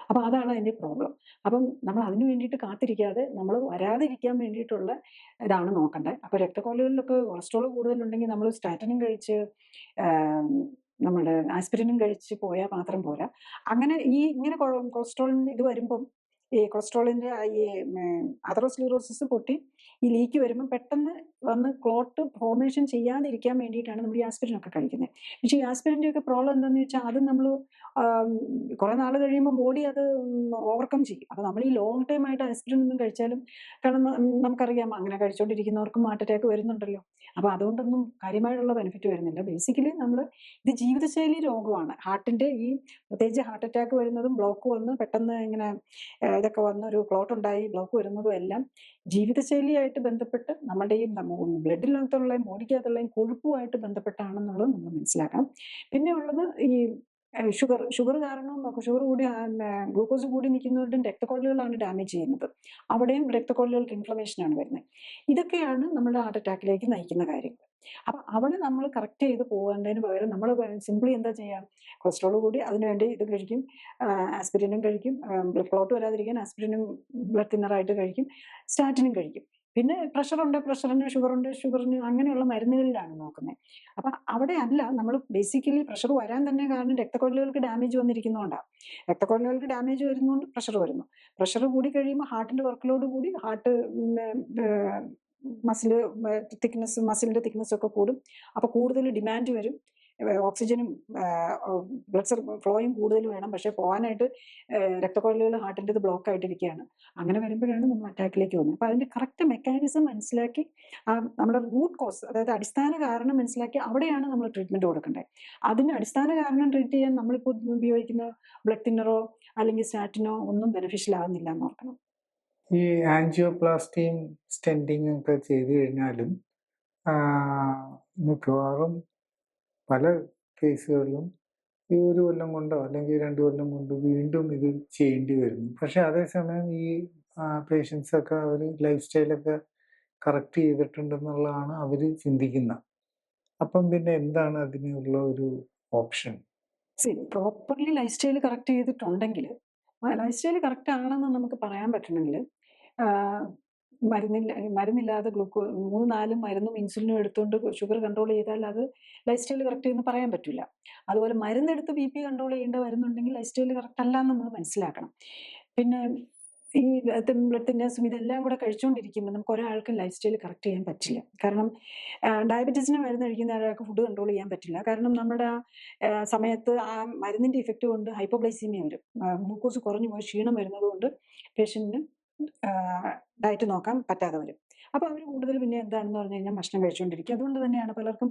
അപ്പം അതാണ് അതിൻ്റെ പ്രോബ്ലം. അപ്പം നമ്മൾ അതിന് വേണ്ടിയിട്ട് കാത്തിരിക്കാതെ നമ്മൾ വരാതിരിക്കാൻ വേണ്ടിയിട്ടുള്ള ഇതാണ് നോക്കേണ്ടത്. അപ്പോൾ രക്തക്കൊഴലുകളിലൊക്കെ കൊളസ്ട്രോൾ കൂടുതലുണ്ടെങ്കിൽ നമ്മൾ സ്റ്റാറ്റിനും കഴിച്ച് നമ്മുടെ ആസ്പിരിനും കഴിച്ച് പോയാൽ മാത്രം പോരാ. അങ്ങനെ ഇങ്ങനെ കൊളസ്ട്രോളിന് ഇത് വരുമ്പം, ഈ കൊളസ്ട്രോളിൻ്റെ ഈ അതെറോസ്ക്ലീറോസിസ് പൊട്ടി ഈ ലീക്ക് വരുമ്പോൾ പെട്ടെന്ന് വന്ന് ക്ലോട്ട് ഫോർമേഷൻ ചെയ്യാതിരിക്കാൻ വേണ്ടിയിട്ടാണ് നമ്മൾ ഈ ആസ്പിരിൻ ഒക്കെ കഴിക്കുന്നത്. പക്ഷേ ഈ ആസ്പിരിൻ്റെ ഒക്കെ പ്രോബ്ലം എന്താണെന്ന് വെച്ചാൽ, അത് നമ്മൾ കുറേ നാൾ കഴിയുമ്പോൾ ബോഡി അത് ഓവർകം ചെയ്യും. അപ്പോൾ നമ്മൾ ഈ ലോങ് ടൈം ആയിട്ട് ആസ്പിരിൻ ഒന്നും കഴിച്ചാലും, കാരണം നമുക്കറിയാം അങ്ങനെ കഴിച്ചുകൊണ്ടിരിക്കുന്നവർക്കും ഹാർട്ട് അറ്റാക്ക് വരുന്നുണ്ടല്ലോ. അപ്പോൾ അതുകൊണ്ടൊന്നും കാര്യമായിട്ടുള്ള ബെനിഫിറ്റ് വരുന്നില്ല. ബേസിക്കലി നമ്മൾ ഇത് ജീവിതശൈലി രോഗമാണ്. ഹാർട്ടിൻ്റെ ഈ പ്രത്യേകിച്ച് ഹാർട്ട് അറ്റാക്ക് വരുന്നതും ബ്ലോക്ക് വന്ന് പെട്ടെന്ന് ഇങ്ങനെ ഇതൊക്കെ വന്ന് ഒരു ക്ലോട്ട് ഉണ്ടായി ബ്ലോക്ക് വരുന്നതും എല്ലാം ജീവിതശൈലിയായിട്ട് ബന്ധപ്പെട്ട് നമ്മുടെ ഈ ബ്ലഡിനകത്തുള്ള ബോഡിക്കകത്തുള്ള കൊഴുപ്പുമായിട്ട് ബന്ധപ്പെട്ടാണെന്നുള്ളത് നമ്മൾ മനസ്സിലാക്കണം. പിന്നെ ഉള്ളത് ഈ ഷുഗർ കാരണം, ഷുഗർ കൂടി ഗ്ലൂക്കോസ് കൂടി നിൽക്കുന്നവരുടെയും രക്തക്കൊഴലുകളാണ് ഡാമേജ് ചെയ്യുന്നത്. അവിടെയും രക്തക്കൊഴലുകൾക്ക് ഇൻഫ്ലമേഷനാണ് വരുന്നത്. ഇതൊക്കെയാണ് നമ്മുടെ ഹാർട്ട് അറ്റാക്കിലേക്ക് നയിക്കുന്ന കാര്യങ്ങൾ. അപ്പം അവിടെ നമ്മൾ കറക്റ്റ് ചെയ്ത് പോകേണ്ടതിന് പകരം നമ്മൾ സിംപ്ലി എന്താ ചെയ്യുക, കൊളസ്ട്രോൾ കൂടി അതിനുവേണ്ടി ഇത് കഴിക്കും, ആസ്പിരിനും കഴിക്കും, ബ്ലഡ് ക്ലോട്ട് വരാതിരിക്കാൻ ആസ്പിരിനും ബ്ലഡ് തിന്നറായിട്ട് കഴിക്കും, സ്റ്റാറ്റിനും കഴിക്കും. പിന്നെ പ്രഷറുണ്ട്, ഷുഗറിന് അങ്ങനെയുള്ള മരുന്നുകളിലാണ് നോക്കുന്നത്. അപ്പം അവിടെ അല്ല നമ്മൾ ബേസിക്കലി പ്രഷർ വരാൻ തന്നെ കാരണം രക്തക്കൊഴലുകൾക്ക് ഡാമേജ് വന്നിരിക്കുന്നതുകൊണ്ടാണ്. രക്തക്കൊഴലുകൾക്ക് ഡാമേജ് വരുന്നതുകൊണ്ട് പ്രഷർ വരുന്നു. പ്രഷർ കൂടി കഴിയുമ്പോൾ ഹാർട്ടിൻ്റെ വർക്ക് ലോഡ് കൂടി ഹാർട്ട് മസിലിൻ്റെ തിക്നെസ് ഒക്കെ കൂടും. അപ്പോൾ കൂടുതൽ ഡിമാൻഡ് വരും. ഓക്സിജനും ബ്ലഡ് ഫ്ലോയും കൂടുതൽ വേണം. പക്ഷേ പോകാനായിട്ട് രക്തക്കൊഴലുകൾ ഹാർട്ടിൻ്റെത് ബ്ലോക്ക് ആയിട്ടിരിക്കുകയാണ്. അങ്ങനെ വരുമ്പോഴാണ് നമ്മൾ അറ്റാക്കിലേക്ക് പോകുന്നത്. അപ്പോൾ അതിൻ്റെ കറക്റ്റ് മെക്കാനിസം മനസ്സിലാക്കി നമ്മുടെ റൂട്ട് കോസ്, അതായത് അടിസ്ഥാന കാരണം മനസ്സിലാക്കി അവിടെയാണ് നമ്മൾ ട്രീറ്റ്മെൻറ്റ് കൊടുക്കേണ്ടത്. അതിന് അടിസ്ഥാന കാരണം ട്രീറ്റ് ചെയ്യാൻ നമ്മളിപ്പോൾ ഉപയോഗിക്കുന്ന ബ്ലഡ് തിന്നറോ അല്ലെങ്കിൽ സ്റ്റാറ്റിനോ ഒന്നും ബെനിഫിഷ്യൽ ആകുന്നില്ല എന്ന് ഓർക്കണം. ഈ ആൻജിയോപ്ലാസ്റ്റിയും സ്റ്റെൻറ്റിങ് ഒക്കെ ചെയ്തു കഴിഞ്ഞാലും മിക്കവാറും പല കേസുകളിലും ഈ 1 കൊല്ലം കൊണ്ടോ അല്ലെങ്കിൽ 2 കൊല്ലം കൊണ്ട് വീണ്ടും ഇത് ചെയ്യേണ്ടി വരുന്നു. പക്ഷെ അതേസമയം ഈ പേഷ്യൻസ് ഒക്കെ അവർ ലൈഫ് സ്റ്റൈലൊക്കെ കറക്റ്റ് ചെയ്തിട്ടുണ്ടെന്നുള്ളതാണ് അവർ ചിന്തിക്കുന്നത്. അപ്പം പിന്നെ എന്താണ് അതിനുള്ള ഒരു option? Properly life style correct ചെയ്തിട്ടുണ്ടെങ്കിൽ, ലൈഫ് സ്റ്റൈൽ കറക്റ്റ് ആണെന്ന് നമുക്ക് പറയാൻ പറ്റണമെങ്കിൽ, മരുന്നില്ലാതെ 3-4 മരുന്നും ഇൻസുലിനും എടുത്തുകൊണ്ട് ഷുഗർ കൺട്രോൾ ചെയ്താൽ അത് ലൈഫ് സ്റ്റൈൽ കറക്റ്റ് എന്ന് പറയാൻ പറ്റില്ല. അതുപോലെ മരുന്നെടുത്ത് BP കൺട്രോൾ ചെയ്യേണ്ട വരുന്നുണ്ടെങ്കിൽ ലൈഫ് സ്റ്റൈൽ കറക്റ്റ് അല്ല എന്ന് നമ്മൾ മനസ്സിലാക്കണം. പിന്നെ ഈ ബ്ലഡ് തിന്നേഴ്സും ഇതെല്ലാം കൂടെ കഴിച്ചുകൊണ്ടിരിക്കുമ്പോൾ നമുക്ക് ഒരാൾക്ക് ലൈഫ് സ്റ്റൈൽ കറക്റ്റ് ചെയ്യാൻ പറ്റില്ല. കാരണം ഡയബറ്റീസിന് മരുന്ന് കഴിക്കുന്ന ഒരാൾക്ക് ഫുഡ് കൺട്രോൾ ചെയ്യാൻ പറ്റില്ല. കാരണം നമ്മുടെ സമയത്ത് ആ മരുന്നിൻ്റെ ഇഫക്റ്റ് കൊണ്ട് ഹൈപ്പോഗ്ലൈസീമിയ വരും, ഗ്ലൂക്കോസ് കുറഞ്ഞു പോയി ക്ഷീണം വരുന്നത് കൊണ്ട് പേഷ്യൻറ്റിന് ഡയറ്റ് നോക്കാൻ പറ്റാതെ വരും. അപ്പോൾ അവർ കൂടുതൽ പിന്നെ എന്താണെന്ന് പറഞ്ഞു കഴിഞ്ഞാൽ ഭക്ഷണം കഴിച്ചുകൊണ്ടിരിക്കും. അതുകൊണ്ട് തന്നെയാണ് പലർക്കും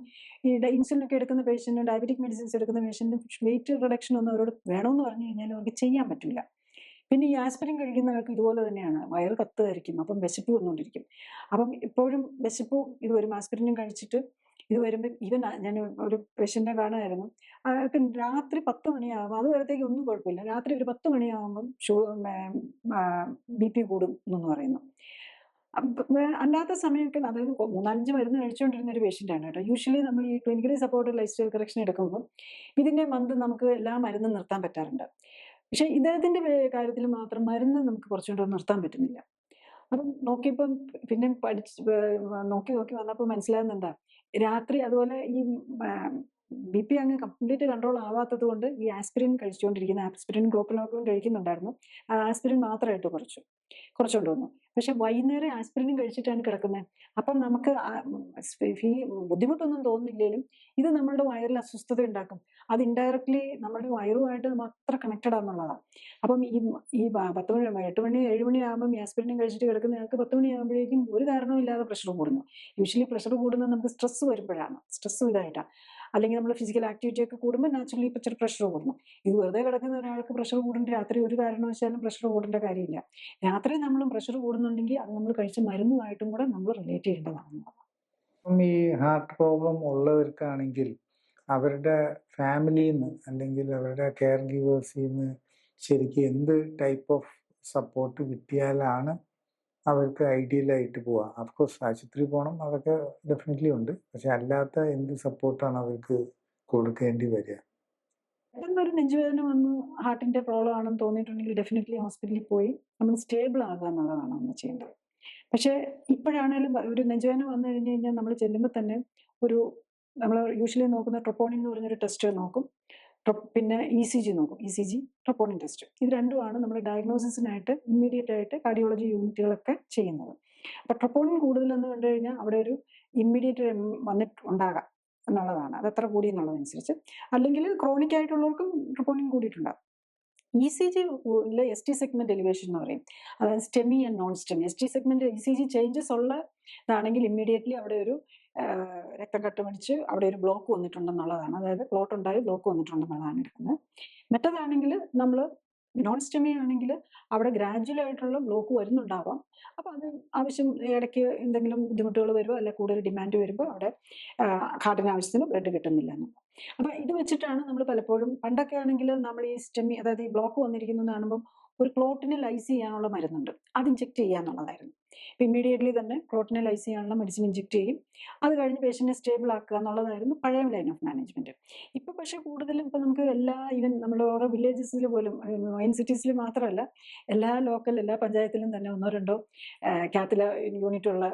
ഈ ഇൻസുലിനൊക്കെ എടുക്കുന്ന പേഷ്യൻറ്റും ഡയബറ്റിക് മെഡിസിൻസ് എടുക്കുന്ന പേഷ്യൻറ്റും വെയിറ്റ് റിഡക്ഷൻ ഒന്നും അവരോട് വേണമെന്ന് പറഞ്ഞു കഴിഞ്ഞാൽ അവർക്ക് ചെയ്യാൻ പറ്റില്ല. പിന്നെ ഈ ആസ്പിരിൻ കഴിക്കുന്നവർക്ക് ഇതുപോലെ തന്നെയാണ്, വയറ് കത്തുമായിരിക്കും, അപ്പം വിശപ്പ് വന്നുകൊണ്ടിരിക്കും. അപ്പം എപ്പോഴും വിശപ്പും ഇത് വരും. ആസ്പിരിനും കഴിച്ചിട്ട് ഇത് വരുമ്പോൾ ഈവൻ ഞാൻ ഒരു പേഷ്യൻറ്റിനെ കാണുമായിരുന്നു, അയാൾക്ക് രാത്രി 10 മണിയാകുമ്പോൾ, അതുവരത്തേക്ക് ഒന്നും കുഴപ്പമില്ല, രാത്രി ഒരു 10 മണിയാകുമ്പം BP കൂടും എന്ന് പറയുന്നു. അല്ലാത്ത സമയമൊക്കെ, അതായത് 3-5 മരുന്ന് കഴിച്ചുകൊണ്ടിരുന്ന ഒരു പേഷ്യൻ്റാണ് കേട്ടോ. യൂഷ്വലി നമ്മൾ ഈ clinically supported life style correction എടുക്കുമ്പോൾ ഇതിൻ്റെ മന്ത് നമുക്ക് എല്ലാ മരുന്നും നിർത്താൻ പറ്റാറുണ്ട്. പക്ഷേ ഇദ്ദേഹത്തിൻ്റെ കാര്യത്തിൽ മാത്രം മരുന്ന് നമുക്ക് കുറച്ചുകൂടെ നിർത്താൻ പറ്റുന്നില്ല. അപ്പം നോക്കിയപ്പം പിന്നെ നോക്കി വന്നപ്പോൾ മനസ്സിലാകുന്നത് എന്താ, രാത്രി അതുപോലെ ഈ BP അങ്ങ് കംപ്ലീറ്റ് കൺട്രോൾ ആവാത്തത് കൊണ്ട് ഈ ആസ്പിരിൻ കഴിച്ചുകൊണ്ടിരിക്കുന്ന ആസ്പിരിൻ ഗ്ലോപ്പലോക്കും കഴിക്കുന്നുണ്ടായിരുന്നു. ആസ്പിരിൻ മാത്രമായിട്ട് കുറച്ചുകൊണ്ടുവന്നു. പക്ഷെ വൈകുന്നേരം ആസ്പിരിനും കഴിച്ചിട്ടാണ് കിടക്കുന്നത്. അപ്പം നമുക്ക് ഈ ബുദ്ധിമുട്ടൊന്നും തോന്നുന്നില്ലെങ്കിലും ഇത് നമ്മളുടെ വയറിൽ അസ്വസ്ഥത ഉണ്ടാക്കും. അത് ഇൻഡയറക്ട്ലി നമ്മുടെ വയറുമായിട്ട് നമ്മൾ അത്ര കണക്റ്റഡ് ആണെന്നുള്ളതാണ്. അപ്പം ഈ 10 മണി 8 മണി 7 മണി ആകുമ്പം ഈ ആസ്പിരിനും കഴിച്ചിട്ട് കിടക്കുന്ന ആൾക്ക് 10 മണി ആകുമ്പോഴേക്കും ഒരു കാരണവും ഇല്ലാതെ പ്രഷർ കൂടുന്നു. യൂഷ്വലി പ്രഷർ കൂടുന്നത് നമുക്ക് സ്ട്രെസ് വരുമ്പോഴാണ്. സ്ട്രെസ് ഇതായിട്ടാണ്. അല്ലെങ്കിൽ നമ്മൾ ഫിസിക്കൽ ആക്ടിവിറ്റി ഒക്കെ കൂടുമ്പോൾ നാച്ചുറലി ഇച്ചിരി പ്രഷർ കൂടുന്നു. ഇത് വെറുതെ കിടക്കുന്ന ഒരാൾക്ക് പ്രഷർ കൂടേണ്ട രാത്രി ഒരു കാരണവശാലും പ്രഷർ കൂടേണ്ട കാര്യമില്ല. രാത്രി നമ്മളും പ്രഷർ കൂടുന്നുണ്ടെങ്കിൽ അത് നമ്മൾ കഴിച്ച മരുന്നുമായിട്ടും കൂടെ നമ്മൾ റിലേറ്റ് ചെയ്യേണ്ടതാണ്. ഈ ഹാർട്ട് പ്രോബ്ലം ഉള്ളവർക്കാണെങ്കിൽ അവരുടെ ഫാമിലിയിൽ നിന്ന് അല്ലെങ്കിൽ അവരുടെ കെയർ ഗീവേഴ്സിൽ നിന്ന് ശരിക്കും എന്ത് ടൈപ്പ് ഓഫ് സപ്പോർട്ട് കിട്ടിയാലാണ് അവർക്ക് ഐഡിയലായിട്ട് പോവാം? അഫ്കോഴ്സ് ആശുപത്രി പോകണം, അതൊക്കെ ഡെഫിനറ്റ്ലി ഉണ്ട്. പക്ഷെ അല്ലാത്ത എന്ത് സപ്പോർട്ടാണ് അവർക്ക് കൊടുക്കേണ്ടി വരിക? പെട്ടെന്നൊരു നെഞ്ചുവേദന വന്നു ഹാർട്ടിന്റെ പ്രോബ്ലം ആണെന്ന് തോന്നിയിട്ടുണ്ടെങ്കിൽ ഡെഫിനറ്റ്ലി ഹോസ്പിറ്റലിൽ പോയി നമ്മൾ സ്റ്റേബിൾ ആകുക എന്നുള്ളതാണ് നമ്മൾ ചെയ്യേണ്ടത്. പക്ഷേ ഇപ്പോഴാണേലും ഒരു നെഞ്ചുവേദന വന്നു കഴിഞ്ഞ് കഴിഞ്ഞാൽ നമ്മൾ ചെല്ലുമ്പോൾ തന്നെ നമ്മൾ യൂഷ്വലി നോക്കുന്ന ട്രൊപ്പോണിൻ എന്ന് പറഞ്ഞൊരു ടെസ്റ്റ് നോക്കും. പിന്നെ ECG നോക്കും. ECG, troponin test. ഇത് രണ്ടുമാണ് നമ്മൾ ഡയഗ്നോസിസിനായിട്ട് ഇമ്മീഡിയറ്റ് ആയിട്ട് കാർഡിയോളജി യൂണിറ്റുകളൊക്കെ ചെയ്യുന്നത്. അപ്പോൾ ട്രൊപ്പോണിൻ കൂടുതലെന്ന് കണ്ടു കഴിഞ്ഞാൽ അവിടെ ഒരു ഇമ്മീഡിയറ്റ് വന്നിട്ടുണ്ടാകാം എന്നുള്ളതാണ്. അത് എത്ര കൂടി എന്നുള്ളതനുസരിച്ച്. അല്ലെങ്കിൽ ക്രോണിക് ആയിട്ടുള്ളവർക്കും ട്രൊപ്പോണിൻ കൂടിയിട്ടുണ്ടാകും. ECG ST സെഗ്മെന്റ് എലിവേഷൻ എന്ന് പറയും. അതായത് STEMI and non STEMI. ST segment ECG changes ഉള്ളതാണെങ്കിൽ ഇമ്മീഡിയറ്റ്ലി അവിടെ ഒരു രക്തം കട്ടപിടിച്ച് അവിടെ ഒരു ബ്ലോക്ക് വന്നിട്ടുണ്ടെന്നുള്ളതാണ്. അതായത് ക്ലോട്ട് ഉണ്ടായി ബ്ലോക്ക് വന്നിട്ടുണ്ടെന്നുള്ളതാണ് എടുക്കുന്നത്. മറ്റേതാണെങ്കിൽ നമ്മൾ നോൺ സ്റ്റെമി ആണെങ്കിൽ അവിടെ ഗ്രാജുവൽ ആയിട്ടുള്ള ബ്ലോക്ക് വരുന്നുണ്ടാവാം. അപ്പോൾ അത് ആവശ്യം ഇടയ്ക്ക് എന്തെങ്കിലും ബുദ്ധിമുട്ടുകൾ വരുമോ അല്ലെങ്കിൽ കൂടുതൽ ഡിമാൻഡ് വരുമ്പോൾ അവിടെ ഹാർട്ടിന് ആവശ്യത്തിന് ബ്ലഡ് കിട്ടുന്നില്ല എന്നുള്ളത്. അപ്പോൾ ഇത് വെച്ചിട്ടാണ് നമ്മൾ പലപ്പോഴും പണ്ടൊക്കെ ആണെങ്കിൽ നമ്മൾ ഈ സ്റ്റെമി അതായത് ഈ ബ്ലോക്ക് വന്നിരിക്കുന്നത് കാണുമ്പം ഒരു ക്ലോട്ടിനെ ലൈസ് ചെയ്യാനുള്ള മരുന്നുണ്ട്, അത് ഇഞ്ചെക്ട് ചെയ്യുക എന്നുള്ളതായിരുന്നു. ഇപ്പം ഇമ്മീഡിയറ്റ്ലി തന്നെ ക്ലോട്ടിനെ ലൈസ് ചെയ്യാനുള്ള മെഡിസിൻ ഇഞ്ചെക്ട് ചെയ്യും. അത് കഴിഞ്ഞ് പേഷ്യൻറ്റിനെ സ്റ്റേബിൾ ആക്കുക എന്നുള്ളതായിരുന്നു പഴയ ലൈൻ ഓഫ് മാനേജ്മെന്റ്. ഇപ്പോൾ പക്ഷേ കൂടുതലും ഇപ്പം നമുക്ക് ഈവൻ നമ്മുടെ ഓരോ വില്ലേജസിൽ പോലും വൈൻ സിറ്റീസിൽ മാത്രമല്ല എല്ലാ പഞ്ചായത്തിലും തന്നെ 1-2 കാത്ത് യൂണിറ്റുള്ള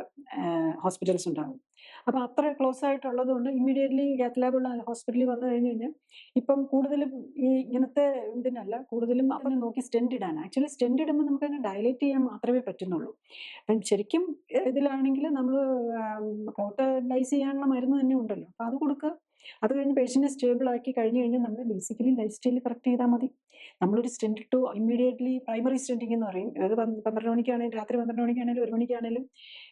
ഹോസ്പിറ്റൽസ് ഉണ്ടാകും. അപ്പോൾ അത്ര ക്ലോസ് ആയിട്ടുള്ളത് കൊണ്ട് ഇമ്മീഡിയറ്റ്ലി കാത്ത് ലാബുള്ള ഹോസ്പിറ്റലിൽ വന്നു കഴിഞ്ഞ് കഴിഞ്ഞാൽ ഇപ്പം കൂടുതലും ഈ ഇങ്ങനത്തെ ഇതിനല്ല, കൂടുതലും അപ്പം നോക്കി സ്റ്റെൻഡ് ഇടാൻ. ആക്ച്വലി സ്റ്റെൻഡ് ഇടുമ്പോൾ നമുക്ക് അതിനെ ഡയലേറ്റ് ചെയ്യാൻ മാത്രമേ പറ്റുന്നുള്ളൂ. അപ്പം ശരിക്കും ഇതിലാണെങ്കിൽ നമ്മൾ ക്ലോട്ട് ലൈസ് ചെയ്യാനുള്ള മരുന്ന് തന്നെ ഉണ്ടല്ലോ, അപ്പോൾ അത് കൊടുക്കുക. അത് കഴിഞ്ഞ് പേഷ്യൻറ്റിനെ സ്റ്റേബിൾ ആക്കി കഴിഞ്ഞ് കഴിഞ്ഞാൽ നമ്മൾ ബേസിക്കലി ലൈഫ് സ്റ്റൈൽ കറക്റ്റ് ചെയ്താൽ മതി. നമ്മളൊരു സ്റ്റെൻഡ് ഇട്ടു ഇമ്മീഡിയറ്റ്ലി പ്രൈമറി സ്റ്റെൻഡിങ് എന്ന് പറയും. അത് 12 മണിക്കാണെങ്കിലും രാത്രി 12 മണിക്കാണെങ്കിലും 1 മണിക്കാണെങ്കിലും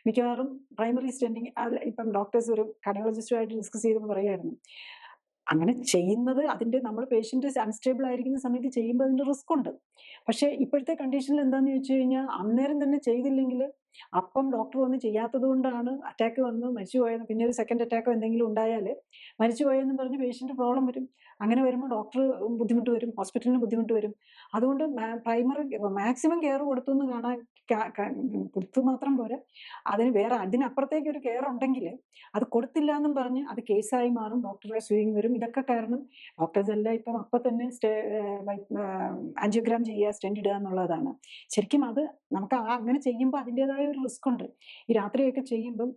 മിക്കവാറും പ്രൈമറി സ്റ്റെൻഡിങ്. ഇപ്പം ഡോക്ടേഴ്സ് ഒരു കാർഡിയോളജിസ്റ്റുമായിട്ട് ഡിസ്കസ് ചെയ്തപ്പോൾ പറയുമായിരുന്നു, അങ്ങനെ ചെയ്യുന്നത് അതിൻ്റെ നമ്മൾ പേഷ്യൻ്റ് അൺസ്റ്റേബിൾ ആയിരിക്കുന്ന സമയത്ത് ചെയ്യുമ്പോൾ അതിൻ്റെ റിസ്ക് ഉണ്ട്. പക്ഷേ ഇപ്പോഴത്തെ കണ്ടീഷനിൽ എന്താണെന്ന് ചോദിച്ചു കഴിഞ്ഞാൽ അന്നേരം തന്നെ ചെയ്തില്ലെങ്കിൽ അപ്പം ഡോക്ടർ വന്ന് ചെയ്യാത്തത് കൊണ്ടാണ് അറ്റാക്ക് വന്ന് മരിച്ചുപോയത്. പിന്നെ ഒരു സെക്കൻഡ് അറ്റാക്കോ എന്തെങ്കിലും ഉണ്ടായാൽ മരിച്ചുപോയെന്ന് പറഞ്ഞ് പേഷ്യൻ്റ് പ്രോബ്ലം വരും. അങ്ങനെ വരുമ്പോൾ ഡോക്ടർ ബുദ്ധിമുട്ട് വരും, ഹോസ്പിറ്റലിന് ബുദ്ധിമുട്ട് വരും. അതുകൊണ്ട് പ്രൈമറി മാക്സിമം കെയർ കൊടുത്തു എന്ന് കൊടുത്തു മാത്രം പോരാ, അതിനപ്പുറത്തേക്ക് ഒരു കെയർ ഉണ്ടെങ്കിൽ അത് കൊടുത്തില്ല എന്നും പറഞ്ഞ് അത് കേസായി മാറും, ഡോക്ടറെ സ്യൂയിങ് വരും. ഇതൊക്കെ കാരണം ഡോക്ടേഴ്സ് എല്ലാം ഇപ്പം അപ്പം തന്നെ ആൻജിയോഗ്രാം ചെയ്യുക, സ്റ്റെൻഡ് ഇടുക എന്നുള്ളതാണ്. ശരിക്കും അത് നമുക്ക് അങ്ങനെ ചെയ്യുമ്പോൾ അതിൻ്റെതായ ഒരു റിസ്ക് ഉണ്ട്. ഈ രാത്രിയൊക്കെ ചെയ്യുമ്പം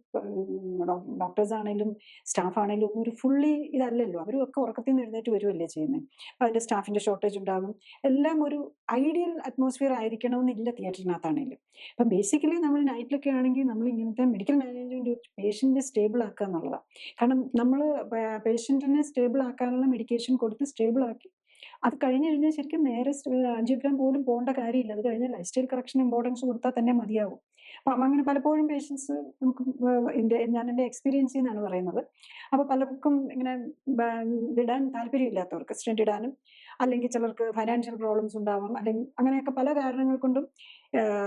ഡോക്ടേഴ്സ് ആണെങ്കിലും സ്റ്റാഫ് ആണെങ്കിലും ഒന്നും ഒരു ഫുള്ളി ഇതല്ലല്ലോ, അവരും ഒക്കെ ഉറക്കത്തിൽ നിന്ന് എഴുന്നേറ്റ് വരുമല്ലേ ചെയ്യുന്നത്. അപ്പോൾ അതിൻ്റെ സ്റ്റാഫിൻ്റെ ഷോർട്ടേജ് ഉണ്ടാകും. എല്ലാം ഒരു ഐഡിയൽ അറ്റ്മോസ്ഫിയർ ആയിരിക്കണമെന്നില്ല തിയേറ്ററിനകത്താണെങ്കിലും. അപ്പം ബേസിക്കലി നമ്മൾ നൈറ്റിലൊക്കെ ആണെങ്കിൽ നമ്മൾ ഇങ്ങനത്തെ മെഡിക്കൽ മാനേജ്മെൻറ്റ് പേഷ്യൻറ്റിനെ സ്റ്റേബിൾ ആക്കുക എന്നുള്ളതാണ്. കാരണം നമ്മൾ പേഷ്യൻറ്റിനെ സ്റ്റേബിൾ ആക്കാനുള്ള മെഡിക്കേഷൻ കൊടുത്ത് സ്റ്റേബിൾ ആക്കി അത് കഴിഞ്ഞ് കഴിഞ്ഞാൽ ശരിക്കും നേരെ ആൻജിയോഗ്രാം പോലും പോകേണ്ട കാര്യമില്ല. അത് കഴിഞ്ഞാൽ ലൈഫ് സ്റ്റൈൽ കറക്ഷൻ ഇമ്പോർട്ടൻസ് കൊടുത്താൽ തന്നെ മതിയാവും. അപ്പം അങ്ങനെ പലപ്പോഴും പേഷ്യൻസ് നമുക്ക് ഞാൻ എൻ്റെ എക്സ്പീരിയൻസിൽ നിന്നാണ് പറയുന്നത്. അപ്പോൾ പലർക്കും ഇങ്ങനെ വിടാൻ താല്പര്യമില്ലാത്തവർക്ക് സ്റ്റെൻഡ് ഇടാനും, അല്ലെങ്കിൽ ചിലർക്ക് ഫൈനാൻഷ്യൽ പ്രോബ്ലംസ് ഉണ്ടാവാം, അല്ലെങ്കിൽ അങ്ങനെയൊക്കെ പല കാരണങ്ങൾ കൊണ്ടും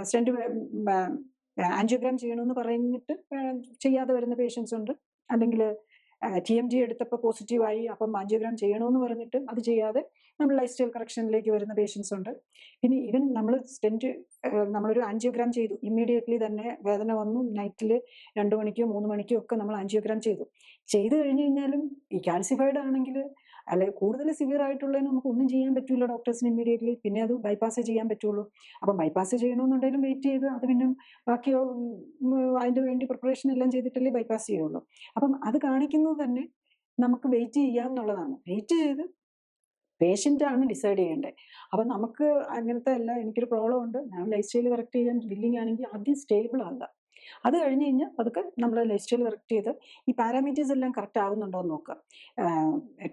സ്റ്റെൻഡ് ആൻജിയോഗ്രാം ചെയ്യണമെന്ന് പറഞ്ഞിട്ട് ചെയ്യാതെ വരുന്ന പേഷ്യൻസ് ഉണ്ട്. അല്ലെങ്കിൽ TMG എടുത്തപ്പോൾ പോസിറ്റീവായി, അപ്പം ആൻജിയോഗ്രാം ചെയ്യണമെന്ന് പറഞ്ഞിട്ട് അത് ചെയ്യാതെ നമ്മൾ ലൈഫ് സ്റ്റൈൽ കറക്ഷനിലേക്ക് വരുന്ന പേഷ്യൻസ് ഉണ്ട്. പിന്നെ ഈവൻ നമ്മൾ നമ്മളൊരു ആൻജിയോഗ്രാം ചെയ്തു, ഇമ്മീഡിയറ്റ്ലി തന്നെ വേദന വന്നു, നൈറ്റിൽ 2 മണിക്കോ 3 മണിക്കോ ഒക്കെ നമ്മൾ ആൻജിയോഗ്രാം ചെയ്തു കഴിഞ്ഞ് കഴിഞ്ഞാലും ഈ കാൽസിഫൈഡ് ആണെങ്കിൽ അല്ലെ കൂടുതൽ സിവിയർ ആയിട്ടുള്ളതിന് നമുക്ക് ഒന്നും ചെയ്യാൻ പറ്റില്ല ഡോക്ടേഴ്സിന് ഇമ്മീഡിയറ്റ്ലി. പിന്നെ അത് ബൈപ്പാസ് ചെയ്യാൻ പറ്റുള്ളൂ. അപ്പം ബൈപ്പാസ് ചെയ്യണമെന്നുണ്ടെങ്കിലും വെയിറ്റ് ചെയ്ത് അത് പിന്നെ ബാക്കി അതിൻ്റെ വേണ്ടി പ്രിപ്പറേഷൻ എല്ലാം ചെയ്തിട്ടല്ലേ ബൈപ്പാസ് ചെയ്യുള്ളൂ. അപ്പം അത് കാണിക്കുന്നത് തന്നെ നമുക്ക് വെയിറ്റ് ചെയ്യാം എന്നുള്ളതാണ്. വെയിറ്റ് ചെയ്ത് പേഷ്യൻ്റ് ആണ് ഡിസൈഡ് ചെയ്യേണ്ടത്. അപ്പം നമുക്ക് അങ്ങനത്തെ അല്ല, എനിക്കൊരു പ്രോബ്ലം ഉണ്ട്, ഞാൻ ലൈഫ് സ്റ്റൈൽ കറക്റ്റ് ചെയ്യാൻ വില്ലിങ് ആണെങ്കിൽ ആദ്യം സ്റ്റേബിൾ ആകുക. അത് കഴിഞ്ഞ് കഴിഞ്ഞാൽ അതൊക്കെ നമ്മൾ ലൈഫ് സ്റ്റൈൽ കറക്റ്റ് ചെയ്ത് ഈ പാരാമീറ്റേഴ്സ് എല്ലാം കറക്റ്റ് ആവുന്നുണ്ടോ എന്ന് നോക്കുക.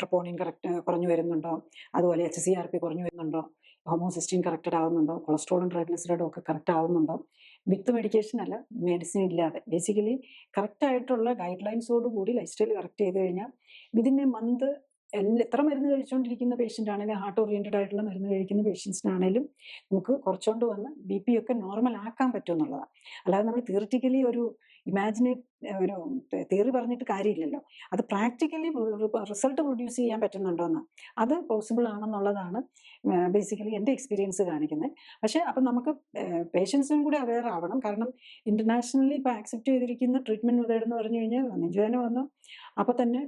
ട്രോപ്പോണിൻ കറക്റ്റ് കുറഞ്ഞു വരുന്നുണ്ടോ, അതുപോലെ HCRP കുറഞ്ഞു വരുന്നുണ്ടോ, ഹോമോസിസ്റ്റീൻ കറക്റ്റഡ് ആവുന്നുണ്ടോ, കൊളസ്ട്രോളും ട്രൈഗ്ലിസറൈഡും ഒക്കെ കറക്റ്റ് ആവുന്നുണ്ടോ. വിത്ത് മെഡിക്കേഷൻ അല്ല, മെഡിസിൻ ഇല്ലാതെ ബേസിക്കലി കറക്റ്റ് ആയിട്ടുള്ള ഗൈഡ് ലൈൻസോട് കൂടി ലൈഫ് സ്റ്റൈൽ കറക്റ്റ് ചെയ്ത് കഴിഞ്ഞാൽ വിതിൻ എ മന്ത് എത്ര മരുന്ന് കഴിച്ചുകൊണ്ടിരിക്കുന്ന പേഷ്യൻ്റ് ആണെങ്കിലും, ഹാർട്ട് ഓറിയൻറ്റഡ് ആയിട്ടുള്ള മരുന്ന് കഴിക്കുന്ന പേഷ്യൻസിനാണേലും നമുക്ക് കുറച്ചുകൊണ്ട് വന്ന് BP ഒക്കെ നോർമൽ ആക്കാൻ പറ്റും എന്നുള്ളതാണ്. അല്ലാതെ നമ്മൾ തിയറിറ്റിക്കലി ഒരു ഒരു തിയറി പറഞ്ഞിട്ട് കാര്യമില്ലല്ലോ. അത് പ്രാക്ടിക്കലി റിസൾട്ട് പ്രൊഡ്യൂസ് ചെയ്യാൻ പറ്റുന്നുണ്ടോയെന്ന്, അത് പോസിബിൾ ആണെന്നുള്ളതാണ് ബേസിക്കലി എൻ്റെ എക്സ്പീരിയൻസ് കാണിക്കുന്നത്. പക്ഷേ അപ്പം നമുക്ക് പേഷ്യൻസിനും കൂടി അവെയർ ആവണം. കാരണം ഇൻ്റർനാഷണലി ഇപ്പോൾ ആക്സെപ്റ്റ് ചെയ്തിരിക്കുന്ന ട്രീറ്റ്മെൻറ്റ് മെത്തേഡ് എന്ന് പറഞ്ഞു കഴിഞ്ഞാൽ നെഞ്ചുവേദന വന്ന് അപ്പോൾ തന്നെ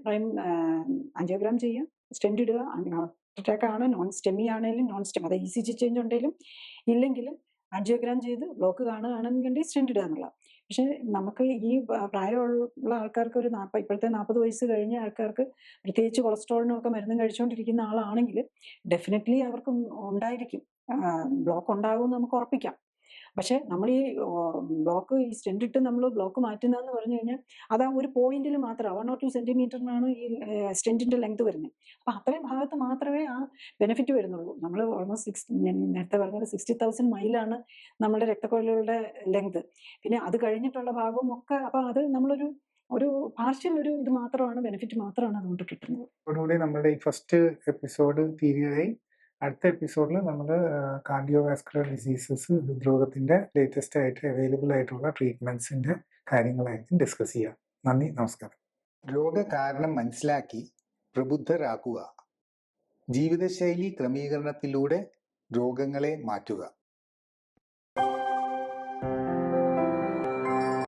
ആൻജിയോഗ്രാം ചെയ്യുക, സ്റ്റെൻറ്റ് ഇടുക. ഹാർട്ട് അറ്റാക്ക് ആണ്, നോൺ സ്റ്റെമി ആണെങ്കിലും നോൺ സ്റ്റെം, അതായത് ECG ചേഞ്ച് ഉണ്ടെങ്കിലും ഇല്ലെങ്കിലും ആൻജിയോഗ്രാം ചെയ്ത് ബ്ലോക്ക് കാണുകയാണെന്നുണ്ടെങ്കിൽ സ്റ്റെൻറ്റ് ഇടുക എന്നുള്ള. പക്ഷേ നമുക്ക് ഈ പ്രായമുള്ള ആൾക്കാർക്ക് ഇപ്പോഴത്തെ 40 വയസ്സ് കഴിഞ്ഞ ആൾക്കാർക്ക്, പ്രത്യേകിച്ച് കൊളസ്ട്രോളിനും ഒക്കെ മരുന്നും കഴിച്ചുകൊണ്ടിരിക്കുന്ന ആളാണെങ്കിൽ ഡെഫിനറ്റ്ലി അവർക്ക് ഉണ്ടായിരിക്കും, ബ്ലോക്ക് ഉണ്ടാകുമെന്ന് നമുക്ക് ഉറപ്പിക്കാം. പക്ഷേ നമ്മൾ ഈ ബ്ലോക്ക്, ഈ സ്റ്റെൻറ്റ് ഇട്ട് നമ്മൾ ബ്ലോക്ക് മാറ്റുന്നതെന്ന് പറഞ്ഞു കഴിഞ്ഞാൽ അത് ആ ഒരു പോയിന്റിൽ മാത്രം 1 or 2 സെൻറ്റിമീറ്ററിനാണ് ഈ സ്റ്റെൻറ്റിൻ്റെ ലെങ്ത് വരുന്നത്. അപ്പം അത്രയും ഭാഗത്ത് മാത്രമേ ആ ബെനിഫിറ്റ് വരുന്നുള്ളൂ. നമ്മൾ ഓൾമോസ്റ്റ് ഞാൻ നേരത്തെ പറഞ്ഞത് 60,000 മൈലാണ് നമ്മുടെ രക്തക്കുഴലുകളുടെ ലെങ്ത്. പിന്നെ അത് കഴിഞ്ഞിട്ടുള്ള ഭാഗവും ഒക്കെ, അപ്പം അത് നമ്മളൊരു പാർഷ്യൽ ഒരു ഇത് മാത്രമാണ്, ബെനിഫിറ്റ് മാത്രമാണ് അതുകൊണ്ട് കിട്ടുന്നത്. അതോടുകൂടി നമ്മുടെ ഈ ഫസ്റ്റ് എപ്പിസോഡ് തീരുകയായി. അടുത്ത എപ്പിസോഡിൽ നമ്മൾ കാർഡിയോവാസ്കുലർ ഡിസീസസ്, ഹൃദ്രോഗത്തിൻ്റെ ലേറ്റസ്റ്റ് ആയിട്ട് അവൈലബിൾ ആയിട്ടുള്ള ട്രീറ്റ്മെൻറ്റ്സിൻ്റെ കാര്യങ്ങളായിരിക്കും ഡിസ്കസ് ചെയ്യുക. നന്ദി, നമസ്കാരം. രോഗകാരണം മനസ്സിലാക്കി പ്രബുദ്ധരാക്കുക. ജീവിതശൈലി ക്രമീകരണത്തിലൂടെ രോഗങ്ങളെ മാറ്റുക.